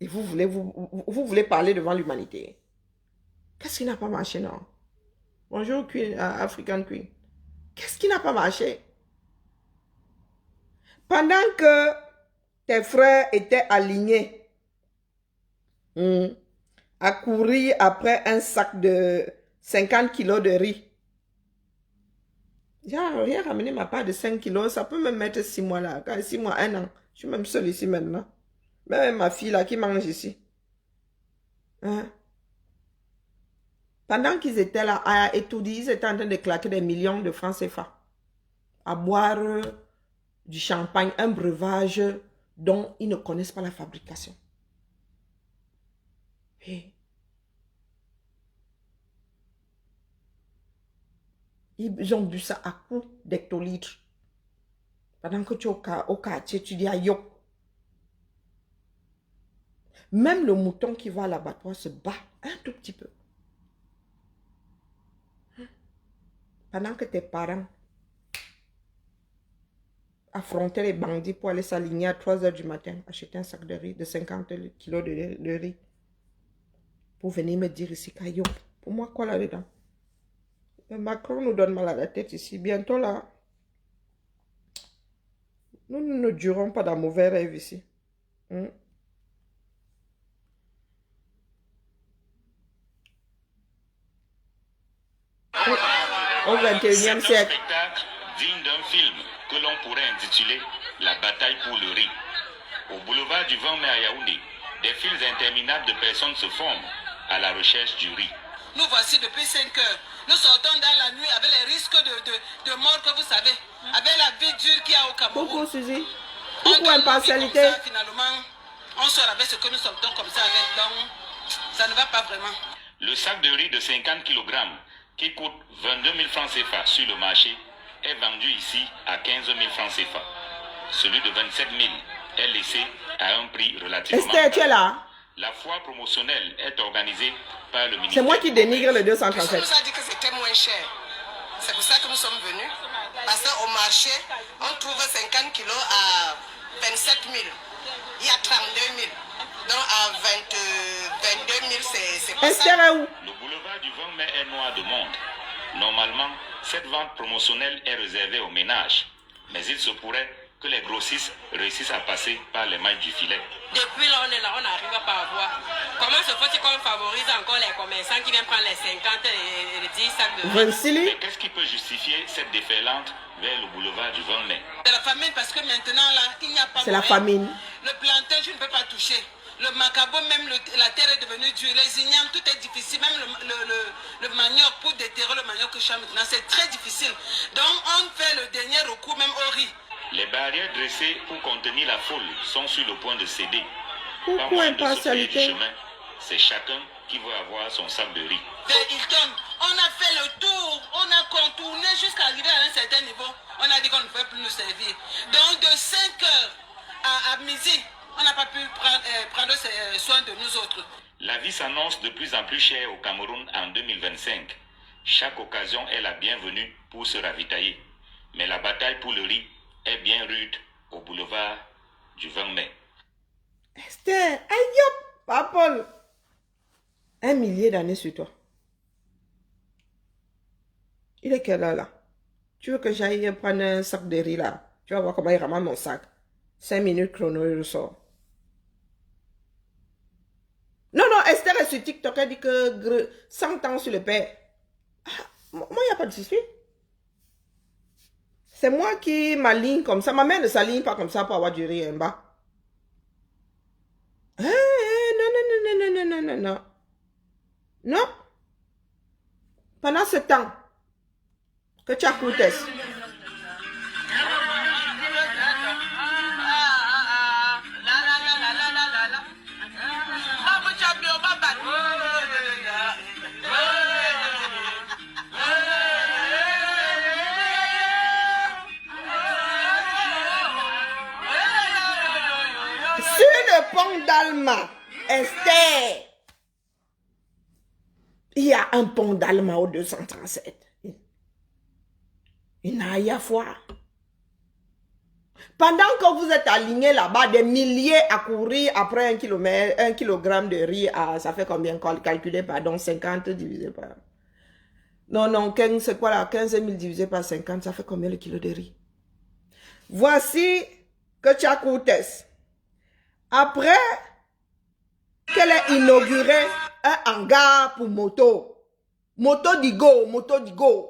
S1: Et vous voulez parler devant l'humanité. Qu'est-ce qui n'a pas marché, non? Bonjour, Queen, African Queen. Qu'est-ce qui n'a pas marché? Pendant que tes frères étaient alignés à courir après un sac de 50 kilos de riz, j'ai rien ramené ma part de 5 kilos, ça peut me mettre 6 mois là, 6 mois, 1 an. Je suis même seule ici maintenant. Même ma fille là qui mange ici. Hein? Pendant qu'ils étaient là à étudier, ils étaient en train de claquer des millions de francs CFA. À boire du champagne, un breuvage dont ils ne connaissent pas la fabrication. Et ils ont bu ça à coups d'hectolitres. Pendant que tu es au quartier, tu dis à yo. Même le mouton qui va à l'abattoir se bat un tout petit peu. Pendant que tes parents affrontaient les bandits pour aller s'aligner à 3 h du matin, acheter un sac de riz, de 50 kilos de riz, pour venir me dire ici, Kayo, pour moi, quoi là-dedans? Macron nous donne mal à la tête ici. Bientôt là, nous ne durons pas dans mauvais rêves ici. Au 21e siècle.
S2: Spectacle digne d'un film. que l'on pourrait intituler la bataille pour le riz. Au boulevard du 20 mai à Yaoundé, des files interminables de personnes se forment à la recherche du riz.
S3: Nous voici depuis 5 heures. Nous sortons dans la nuit avec les risques de mort que vous savez, avec la vie dure qu'il y a au Cameroun.
S1: Pourquoi, Suzy?
S3: On
S1: Pourquoi
S3: donne la vie
S1: impartialité?
S3: comme ça, finalement, on sort avec ce que nous sortons comme ça avec. Donc, ça ne va pas vraiment.
S2: Le sac de riz de 50 kg qui coûte 22 000 francs CFA sur le marché est vendu ici à 15 000 francs CFA. Celui de 27 000 est laissé à un prix relativement
S1: Esther, tu es là?
S2: La foire promotionnelle est organisée par le ministère.
S1: C'est moi qui dénigre le
S3: On
S1: 237.
S3: nous a dit que c'était moins cher. C'est pour ça que nous sommes venus. Parce qu'au marché, on trouve 50 kilos à 27 000. Il y a 32 000. Donc à 22 000, c'est pas
S1: Esther
S3: ça.
S1: est où?
S2: Le boulevard du 20 mai est noir de monde. Normalement, cette vente promotionnelle est réservée aux ménages. Mais il se pourrait que les grossistes réussissent à passer par les mailles du filet.
S4: Depuis là, on est là, on n'arrive pas à voir. Comment se fait-il qu'on favorise encore les commerçants qui viennent prendre les 50 et les 10 sacs de riz?
S1: 26 000?
S2: Mais qu'est-ce qui peut justifier cette déferlante vers le boulevard du 20 mai?
S3: C'est la famine parce que maintenant là, il n'y a pas
S1: C'est la
S3: moyen.
S1: famine.
S3: Le plantain, je ne peux pas toucher. Le macabo, même la terre est devenue dure. Les ignames, tout est difficile. Même le manioc, pour déterrer le manioc que je fais maintenant, c'est très difficile. Donc on fait le dernier recours même au riz.
S2: Les barrières dressées pour contenir la foule sont sur le point de céder.
S1: Pourquoi
S2: Pas moyen de se frayer du
S1: impartialité?
S2: chemin. C'est chacun qui veut avoir son sac de riz.
S3: On a fait le tour, on a contourné jusqu'à arriver à un certain niveau. On a dit qu'on ne pouvait plus nous servir. Donc de 5 heures à midi, on n'a pas pu prendre soin de nous autres.
S2: La vie s'annonce de plus en plus chère au Cameroun en 2025. Chaque occasion est la bienvenue pour se ravitailler. Mais la bataille pour le riz est bien rude au boulevard du 20 mai.
S1: Esther, aïe, hop, pas Paul. 1 millier d'années sur toi. Il est quelle heure là? Tu veux que j'aille prendre un sac de riz là? Tu vas voir comment il ramasse mon sac. 5 minutes chrono, il ressort. Non, non, Esther est sur TikTok, elle dit que 100 ans sur le père. Ah, moi, il n'y a pas de souci. C'est moi qui m'aligne comme ça. Ma mère ne s'aligne pas comme ça pour avoir du riz en bas. Non, non, non, non, non, non, non, non. Non. Pendant ce temps que tu as coûté. Sur le pont d'Alma, Esther, il y a un pont d'Alma au 237. Il n'a rien à voir. Pendant que vous êtes alignés là-bas, des milliers à courir après 1 kilomètre, 1 kilogramme de riz, ça fait combien? Calculé, pardon, 50 divisé par... Non, non, 15, c'est quoi là? 15 000 divisé par 50, ça fait combien le kilo de riz? Voici que tu as coûté. Après qu'elle ait inauguré un hangar pour moto. Moto Digo, moto Digo.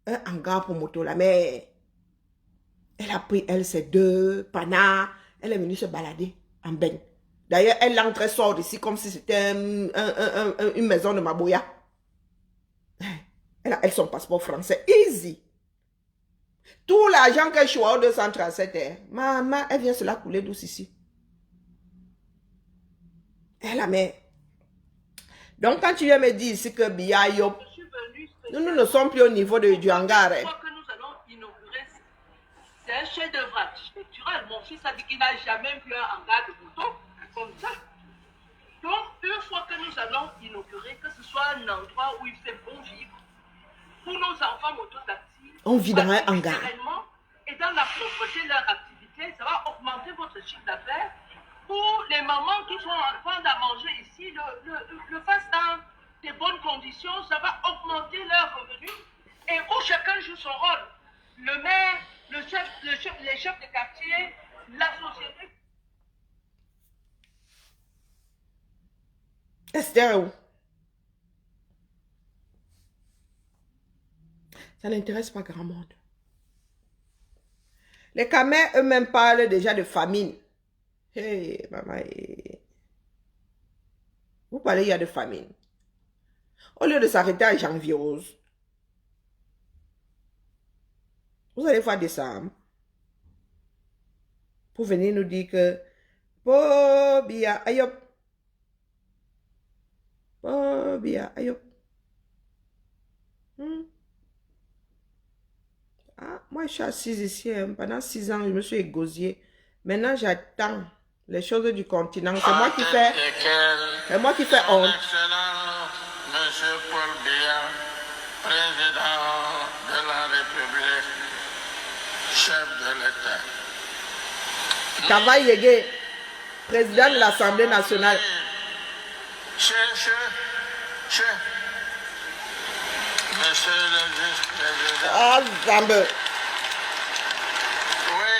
S1: Un hangar pour moto, la mère. Elle a pris, elle, ses 2 panas. Elle est venue se balader en baigne. D'ailleurs, elle entre et sort ici comme si c'était une maison de Maboya. Elle a son passeport français. Easy. Tout l'argent qu'elle choisit au 237, maman, elle vient se la couler douce ici. Elle la met. Donc, quand tu viens me dire ici que Biayo, nous ne sommes plus au niveau du hangar.
S5: Que nous allons inaugurer, c'est un chef-d'œuvre architectural. Mon fils a dit qu'il n'a jamais vu un hangar de moto comme ça. Donc, une fois que nous allons inaugurer, que ce soit un endroit où il fait bon vivre, pour nos enfants mototaxis,
S1: on vit dans un hangar.
S5: Et dans la propreté de leur activité, ça va augmenter votre chiffre d'affaires. Pour les mamans qui sont en train de manger ici, le fassent dans des bonnes conditions, ça va augmenter leurs revenus. Et où chacun joue son rôle. Le maire, les chefs de quartier, la société.
S1: Esther, où? Ça n'intéresse pas grand monde. Les Camers eux-mêmes parlent déjà de famine. Hey, maman. Hey. Vous parlez, il y a de famine. Au lieu de s'arrêter à janvier rose, vous allez faire décembre pour venir nous dire que Bobia Ayop. Bobia Ayop. Ah, moi, je suis assise ici. Hein. Pendant 6 ans, je me suis égosiée. Maintenant, j'attends les choses du continent. C'est moi qui fais. C'est moi qui fais honte.
S6: Monsieur Paul Biya, président de la République, chef de l'État.
S1: Kava Yege, président de l'Assemblée nationale.
S6: Monsieur le vice-président.
S1: Ah, Zambe.
S6: Oui.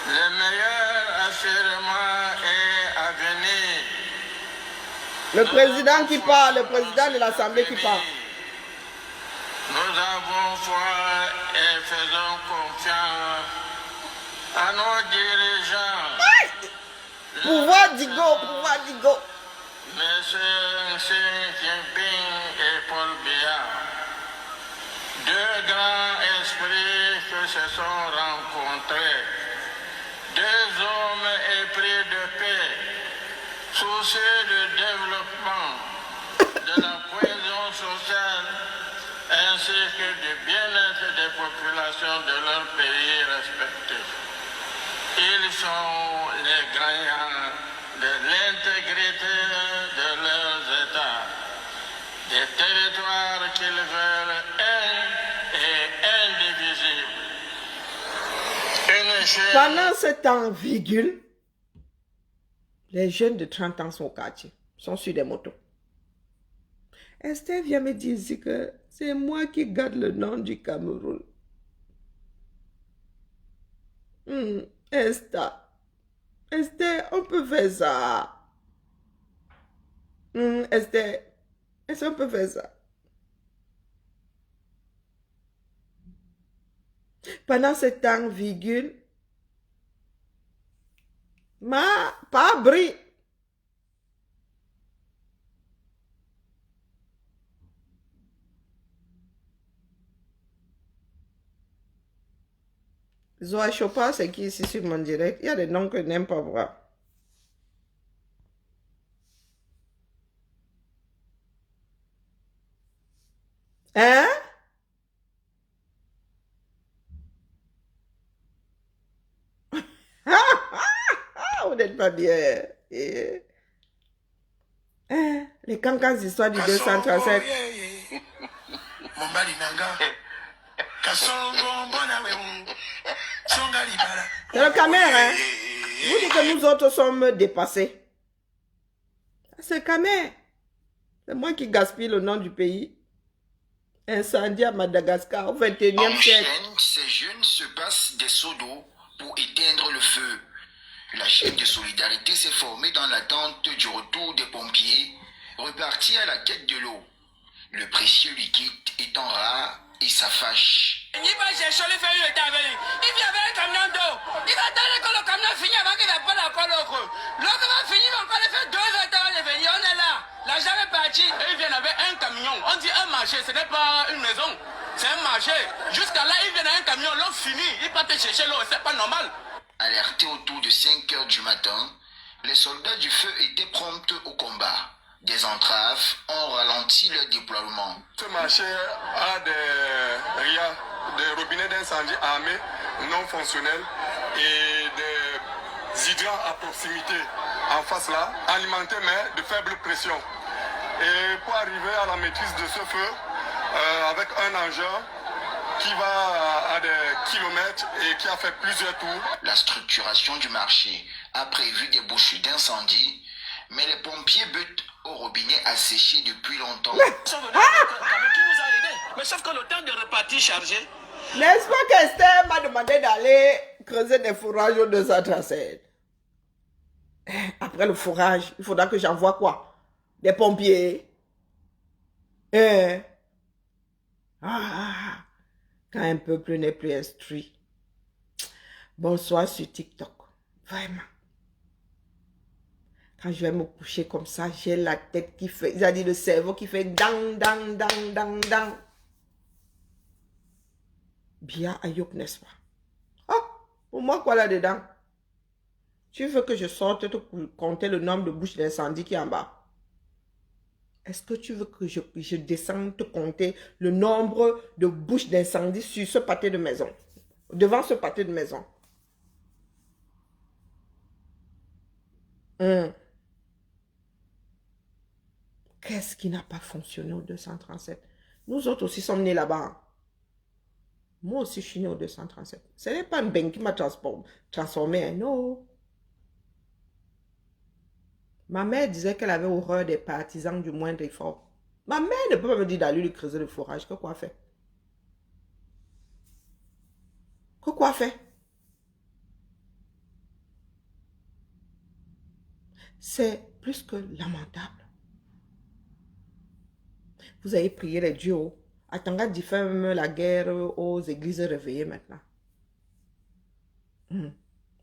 S6: Le meilleur assurément est à venir.
S1: Le président qui parle, le président de l'Assemblée qui parle.
S6: Nous avons foi et faisons confiance à nos dirigeants.
S1: Pouvoir d'Igo, pouvoir d'Igo.
S6: Monsieur Xi Jinping et Paul Biya, deux grands esprits qui se sont rencontrés, deux hommes épris de paix, soucieux de développement, de la cohésion sociale, ainsi que du bien-être des populations de leur pays respectifs. Ils sont les gagnants de l'intégrité de leurs États, des territoires qu'ils veulent un et indivisibles.
S1: Pendant ce temps, virgule, les jeunes de 30 ans sont au quartier, sont sur des motos. Esther vient me dire ici que c'est moi qui garde le nom du Cameroun. Esther, on peut faire ça. Esther, est-ce qu'on peut faire ça? Pendant ce temps, virgule, pas abri. Zoa Chopin, c'est qui ici sur mon direct? Il y a des noms que je n'aime pas voir. Hein? Vous n'êtes pas bien. Les cancans histoires du 237. C'est le caméra, hein? Vous dites que nous autres sommes dépassés. C'est le caméra. C'est moi qui gaspille le nom du pays. Incendie à Madagascar au 21e siècle.
S7: En chaîne, ces jeunes se passent des seaux d'eau pour éteindre le feu. La chaîne de solidarité s'est formée dans l'attente du retour des pompiers, repartis à la quête de l'eau. Le précieux liquide étant rare et ça fâche.
S4: Il va chercher le feu, il est avec lui. Il vient avec un camion d'eau. Il va attendre que le camion finisse avant qu'il n'appelle encore l'autre. L'autre va finir, il va encore faire 2 heures avant de venir. On est là. L'argent est parti. Et il vient avec un camion. On dit un marché, ce n'est pas une maison. C'est un marché. Jusqu'à là, il vient avec un camion. L'eau finit. Il va te chercher l'eau. C'est pas normal.
S7: Alertés autour de 5 heures du matin, les soldats du feu étaient prompts au combat. Des entraves ont ralenti leur déploiement.
S6: Ce marché a des robinets d'incendie armés non fonctionnels et des hydrants à proximité en face là, alimentés mais de faible pression. Et pour arriver à la maîtrise de ce feu, avec un engin qui va à des kilomètres et qui a fait plusieurs tours.
S7: La structuration du marché a prévu des bouches d'incendie, mais les pompiers butent au robinet asséché depuis longtemps.
S4: Qui nous a aidés. Mais sauf que le temps de repartir chargé.
S1: N'est-ce pas qu'Esther m'a demandé d'aller creuser des fourrages au 237? Après le fourrage, il faudra que j'envoie quoi? Des pompiers. Quand un peuple n'est plus instruit. Bonsoir sur TikTok. Vraiment. Quand je vais me coucher comme ça, j'ai la tête qui fait, c'est-à-dire le cerveau qui fait dang, dang, dang, dang, dang. Bien Ayok, n'est-ce pas? Oh, pour moi, quoi là-dedans? Tu veux que je sorte te compter le nombre de bouches d'incendie qui est en bas? Est-ce que tu veux que je descende te compter le nombre de bouches d'incendie sur ce pâté de maison? Devant ce pâté de maison? Qu'est-ce qui n'a pas fonctionné au 237? Nous autres aussi sommes nés là-bas. Moi aussi, je suis né au 237. Ce n'est pas un bain qui m'a transformé, hein, non. Ma mère disait qu'elle avait horreur des partisans du moindre effort. Ma mère ne peut pas me dire d'aller lui creuser le fourrage. Que quoi faire? Que quoi faire? C'est plus que lamentable. Vous avez prié les dieux. Attanga dit ferme la guerre aux églises réveillées maintenant.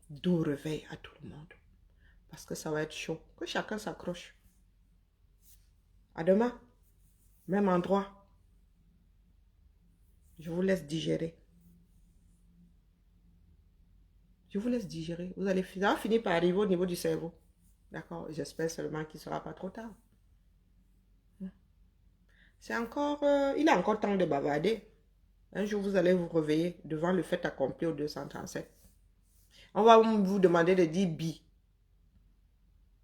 S1: D'où réveil à tout le monde. Parce que ça va être chaud. Que chacun s'accroche. À demain. Même endroit. Je vous laisse digérer. Je vous laisse digérer. Vous allez finir par arriver au niveau du cerveau. D'accord? J'espère seulement qu'il ne sera pas trop tard. C'est encore... il est encore temps de bavarder. Un jour, vous allez vous réveiller devant le fait accompli au 237. On va vous demander de dire bi.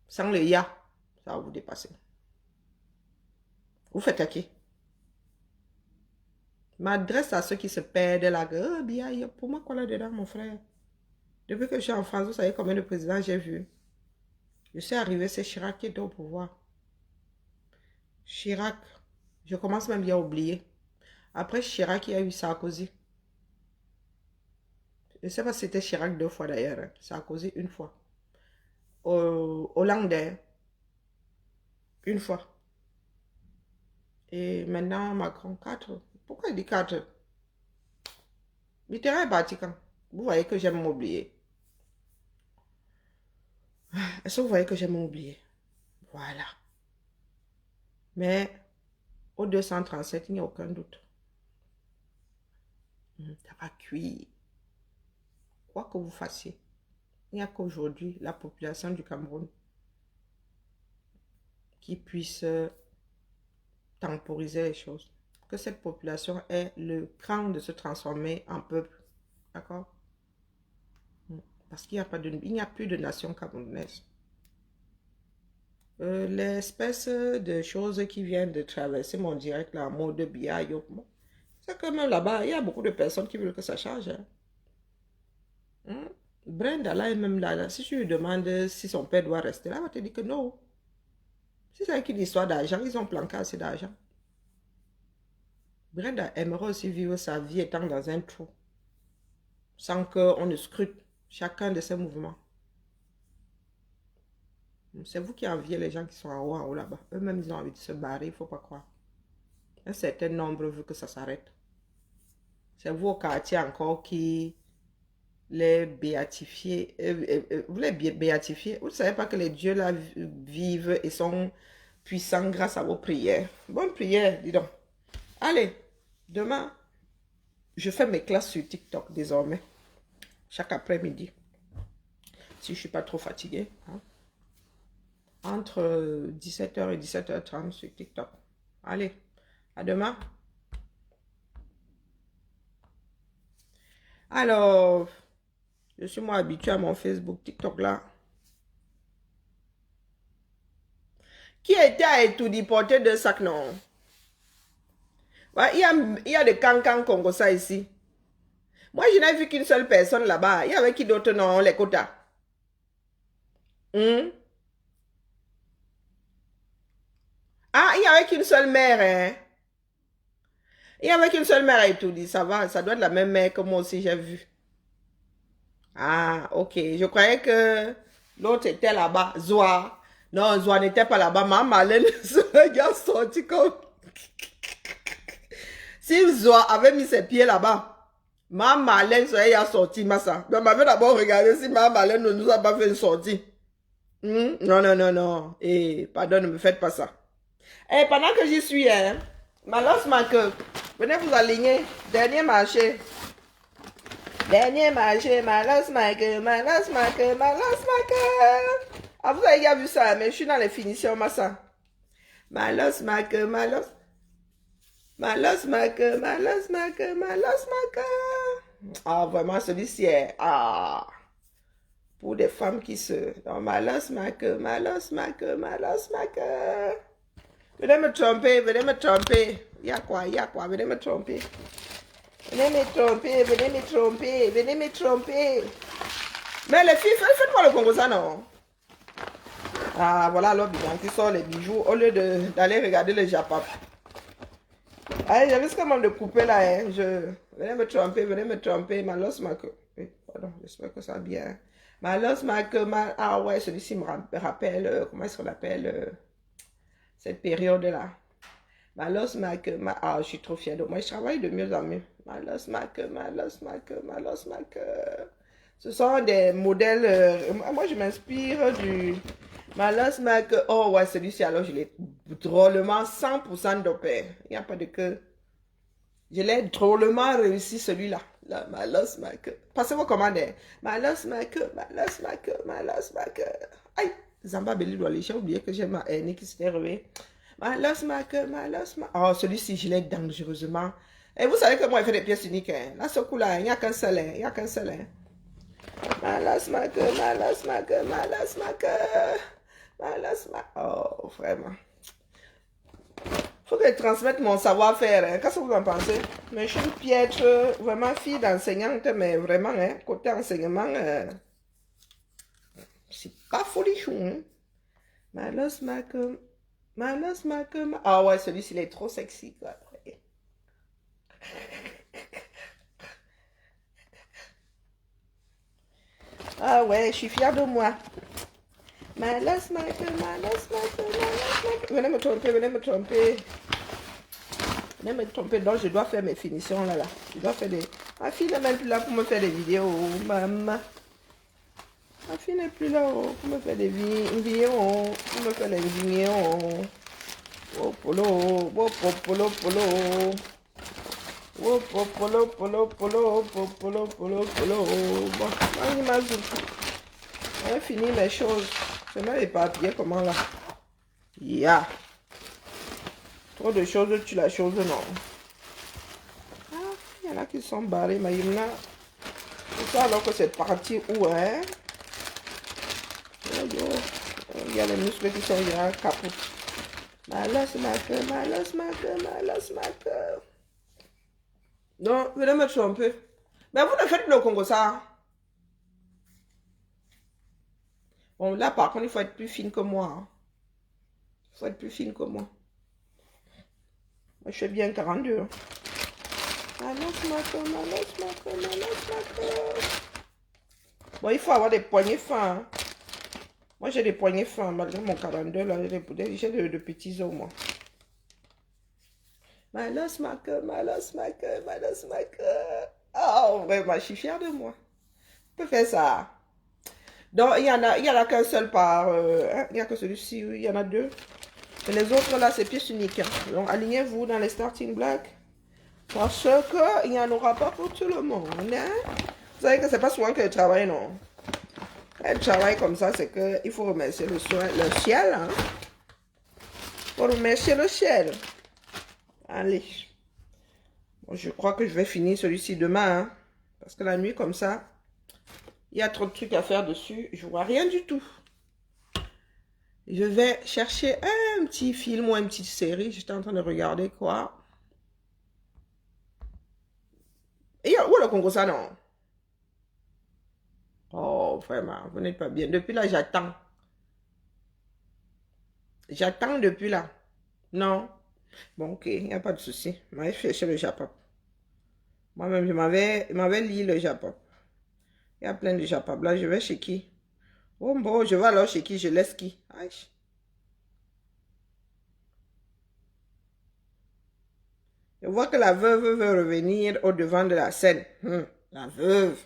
S1: Sans le ya, ça va vous dépasser. Vous faites à qui? M'adresse à ceux qui se perdent là. Oh, bien, pour moi, quoi là-dedans, mon frère? Depuis que je suis en France, vous savez combien de présidents j'ai vu? Je suis arrivé, c'est Chirac qui était au pouvoir. Chirac, je commence même bien à oublier. Après Chirac, il y a eu Sarkozy. Je ne sais pas si c'était Chirac 2 fois d'ailleurs. Hein. Sarkozy 1 fois. Hollande 1 fois. Et maintenant Macron 4. Pourquoi il dit 4? Mitterrand est parti quand? Vous voyez que j'aime m'oublier. Est-ce que vous voyez que j'aime m'oublier? Voilà. Mais au 237, il n'y a aucun doute. Ça va cuire. Quoi que vous fassiez, il n'y a qu'aujourd'hui la population du Cameroun qui puisse temporiser les choses. Que cette population ait le cran de se transformer en peuple. D'accord? Parce qu'il n'y a plus de nation camerounaise. L'espèce de choses qui viennent de traverser mon direct, la mode de Biayo, c'est que même là-bas, il y a beaucoup de personnes qui veulent que ça change. Hein? Brenda, là, est même là. Si tu lui demandes si son père doit rester là, elle va te dire que non. Si c'est une histoire d'argent, ils ont planqué assez d'argent. Brenda aimerait aussi vivre sa vie étant dans un trou, sans qu'on ne scrute chacun de ses mouvements. C'est vous qui enviez les gens qui sont en haut là-bas. Eux-mêmes, ils ont envie de se barrer, il ne faut pas croire. Un certain nombre veut que ça s'arrête. C'est vous au quartier encore qui les béatifiez. Vous les béatifiez. Vous ne savez pas que les dieux là vivent et sont puissants grâce à vos prières. Bonne prière, dis donc. Allez, demain, je fais mes classes sur TikTok désormais. Chaque après-midi. Si je ne suis pas trop fatiguée. Hein. Entre 17h et 17h30 sur TikTok. Allez, à demain. Alors, je suis moi habitué à mon Facebook, TikTok là. Qui était à étudier porter de sac non? Ouais, il y a des cancans Congo ça ici. Moi, je n'ai vu qu'une seule personne là-bas. Il y avait qui d'autre non, les quotas? Ah, il n'y avait qu'une seule mère, hein? Il n'y avait qu'une seule mère à étudier, ça va, ça doit être la même mère que moi aussi j'ai vu. Ah, ok, je croyais que l'autre était là-bas, Zoa. Non, Zoa n'était pas là-bas, ma Marlène serait sorti comme... Si Zoa avait mis ses pieds là-bas, Ma Marlène, ça y a sorti, Massa. Mais on m'avait d'abord regardé si ma Marlène ne nous a pas fait une sortie. Non, non, non, non. Eh, pardon, ne me faites pas ça. Eh, pendant que j'y suis, hein, Malos Marque, venez vous aligner. Dernier marché. Dernier marché, Malos Marque, Malos Marque, Malos Marque. Ah, vous avez déjà vu ça, mais je suis dans les finitions, Massa. Malos Marque, Malos. Malos Marque, Malos Marque, Malos Marque. Ah, vraiment, celui-ci est... Ah, pour des femmes qui se... Non, Malos Marque, Malos Marque, Malos Marque. Venez me tromper, venez me tromper. Il y a quoi, venez me tromper. Venez me tromper, venez me tromper, venez me tromper. Mais les filles, faites-moi le Congo, ça, non? Ah, voilà l'homme qui sort les bijoux au lieu d'aller regarder le Japon. Ah, je risque même de couper là, hein. Venez me tromper, Malos Marque. Pardon, j'espère que ça va bien. Malos Marque, ah ouais, celui-ci me rappelle, comment est-ce qu'on appelle cette période-là. Malos Marque, ah, je suis trop fière de moi, je travaille de mieux en mieux. Malos Marque, Malos Marque, Malos Marque. Ce sont des modèles, moi je m'inspire du Malos Marque. Oh ouais, celui-ci, alors je l'ai drôlement 100% dopé. Il n'y a pas de que. Je l'ai drôlement réussi celui-là. Là, Malos Marque. Passez-moi commande. Malos Marque, Malos Marque, Malos Marque. Aïe, Zamba Beli doit aller. J'ai oublié que j'ai ma haine qui s'était réveillée. Malos Marque, Malos Marque. Oh, celui-ci, je l'ai dangereusement. Et vous savez que moi, je fais des pièces uniques. Hein. Là, ce coup-là, il n'y a qu'un seul. Il n'y a qu'un seul. Hein. Malos Marque, Malos Marque, Malos Marque. Malos Marque. Oh, vraiment. Faut que je transmette mon savoir-faire. Hein. Qu'est-ce que vous en pensez? Mais je suis une piètre, vraiment fille d'enseignante, mais vraiment, hein, côté enseignement, c'est pas folichon. Hein. Malos Marque, Malos Marque. Ah ouais, celui-ci, il est trop sexy. Quoi. Ah ouais, je suis fière de moi. Malos Marque, Malos Marque, Malos Marque. Venez me tromper, venez me tromper. Venez me tromper, donc je dois faire mes finitions là. Je dois faire des... Ma fille n'est même plus là pour me faire des vidéos, maman. Ma fille n'est plus là pour me faire des vidéos, pour me faire des vidéos. Oh polo, oh polo, polo. Oh polo, polo, polo, polo, polo, polo. Bon, on y m'a dit. On va finir mes choses. Je vais m'éparpiller comment là. Yeah. Trop de choses, tu la chose non. Ah, il y en a qui sont barrés, mais il y en a. C'est ça alors que c'est parti où, hein? Il y a les muscles qui sont là, caput. Malos Marque, Malos Marque, Malos Marque. Non, venez me tromper. Mais vous ne faites plus le Congo ça. Bon, là, par contre, il faut être plus fine que moi. Hein. Il faut être plus fine que moi. Moi, je fais bien 42. Hein. Malos Marque, Malos Marque, Malos Marque. Bon, il faut avoir des poignets fins. Hein. Moi, j'ai des poignets fins. Malgré mon 42, là, j'ai de petits os, moi. Malos Marque, Malos Marque, Malos Marque. Oh, vraiment, je suis fière de moi. Je peux faire ça. Donc, il y en a qu'un seul par... il n'y a que celui-ci, il y en a deux. Et les autres, là, c'est pièces uniques. Hein. Donc, alignez-vous dans les starting blocks. Parce qu'il n'y en aura pas pour tout le monde. Hein? Vous savez que c'est pas souvent que je travaille, non? Un travail comme ça, c'est qu'il faut remercier le ciel. Hein? Il faut remercier le ciel. Allez. Bon, je crois que je vais finir celui-ci demain. Hein? Parce que la nuit, comme ça... Il y a trop de trucs à faire dessus. Je vois rien du tout. Je vais chercher un petit film ou une petite série. J'étais en train de regarder quoi. Et où le Congo ça, non? Oh, vraiment, vous n'êtes pas bien. Depuis là, j'attends. J'attends depuis là. Non. Bon, ok, il n'y a pas de souci. Je vais chercher le Japon. Moi-même, je m'avais lu le Japon. Il y a plein de Japon. Là, je vais chez qui? Oh bon, je vais alors chez qui? Je laisse qui? Aïe. Je vois que la veuve veut revenir au devant de la scène. La veuve.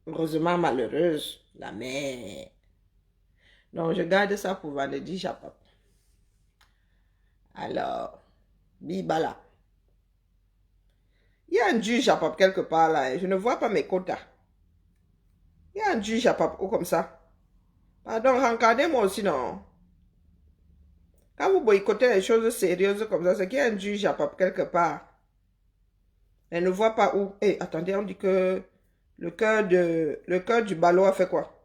S1: Heureusement malheureuse. La mère. Donc, je garde ça pour vendredi, Japap. Alors, Bibala. Il y a un juge Japap quelque part là. Je ne vois pas mes quotas. Il y a un juge Japap ou comme ça. Pardon, regardez-moi aussi, non. Quand vous boycottez les choses sérieuses comme ça, c'est qu'il y a un juge Japap quelque part. Elle ne voit pas où. Eh, attendez, on dit que le cœur du ballot a fait quoi?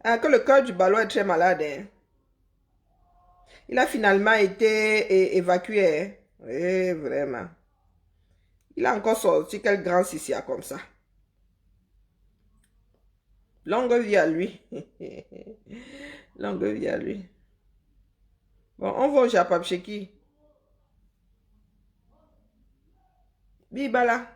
S1: Ah, que le cœur du ballot est très malade. Hein? Il a finalement été évacué. Hein? Oui, vraiment. Il a encore sorti quel grand Sissia comme ça. Longue vie à lui. Longue vie à lui. Bon, on va au Japap chez qui? Bibala.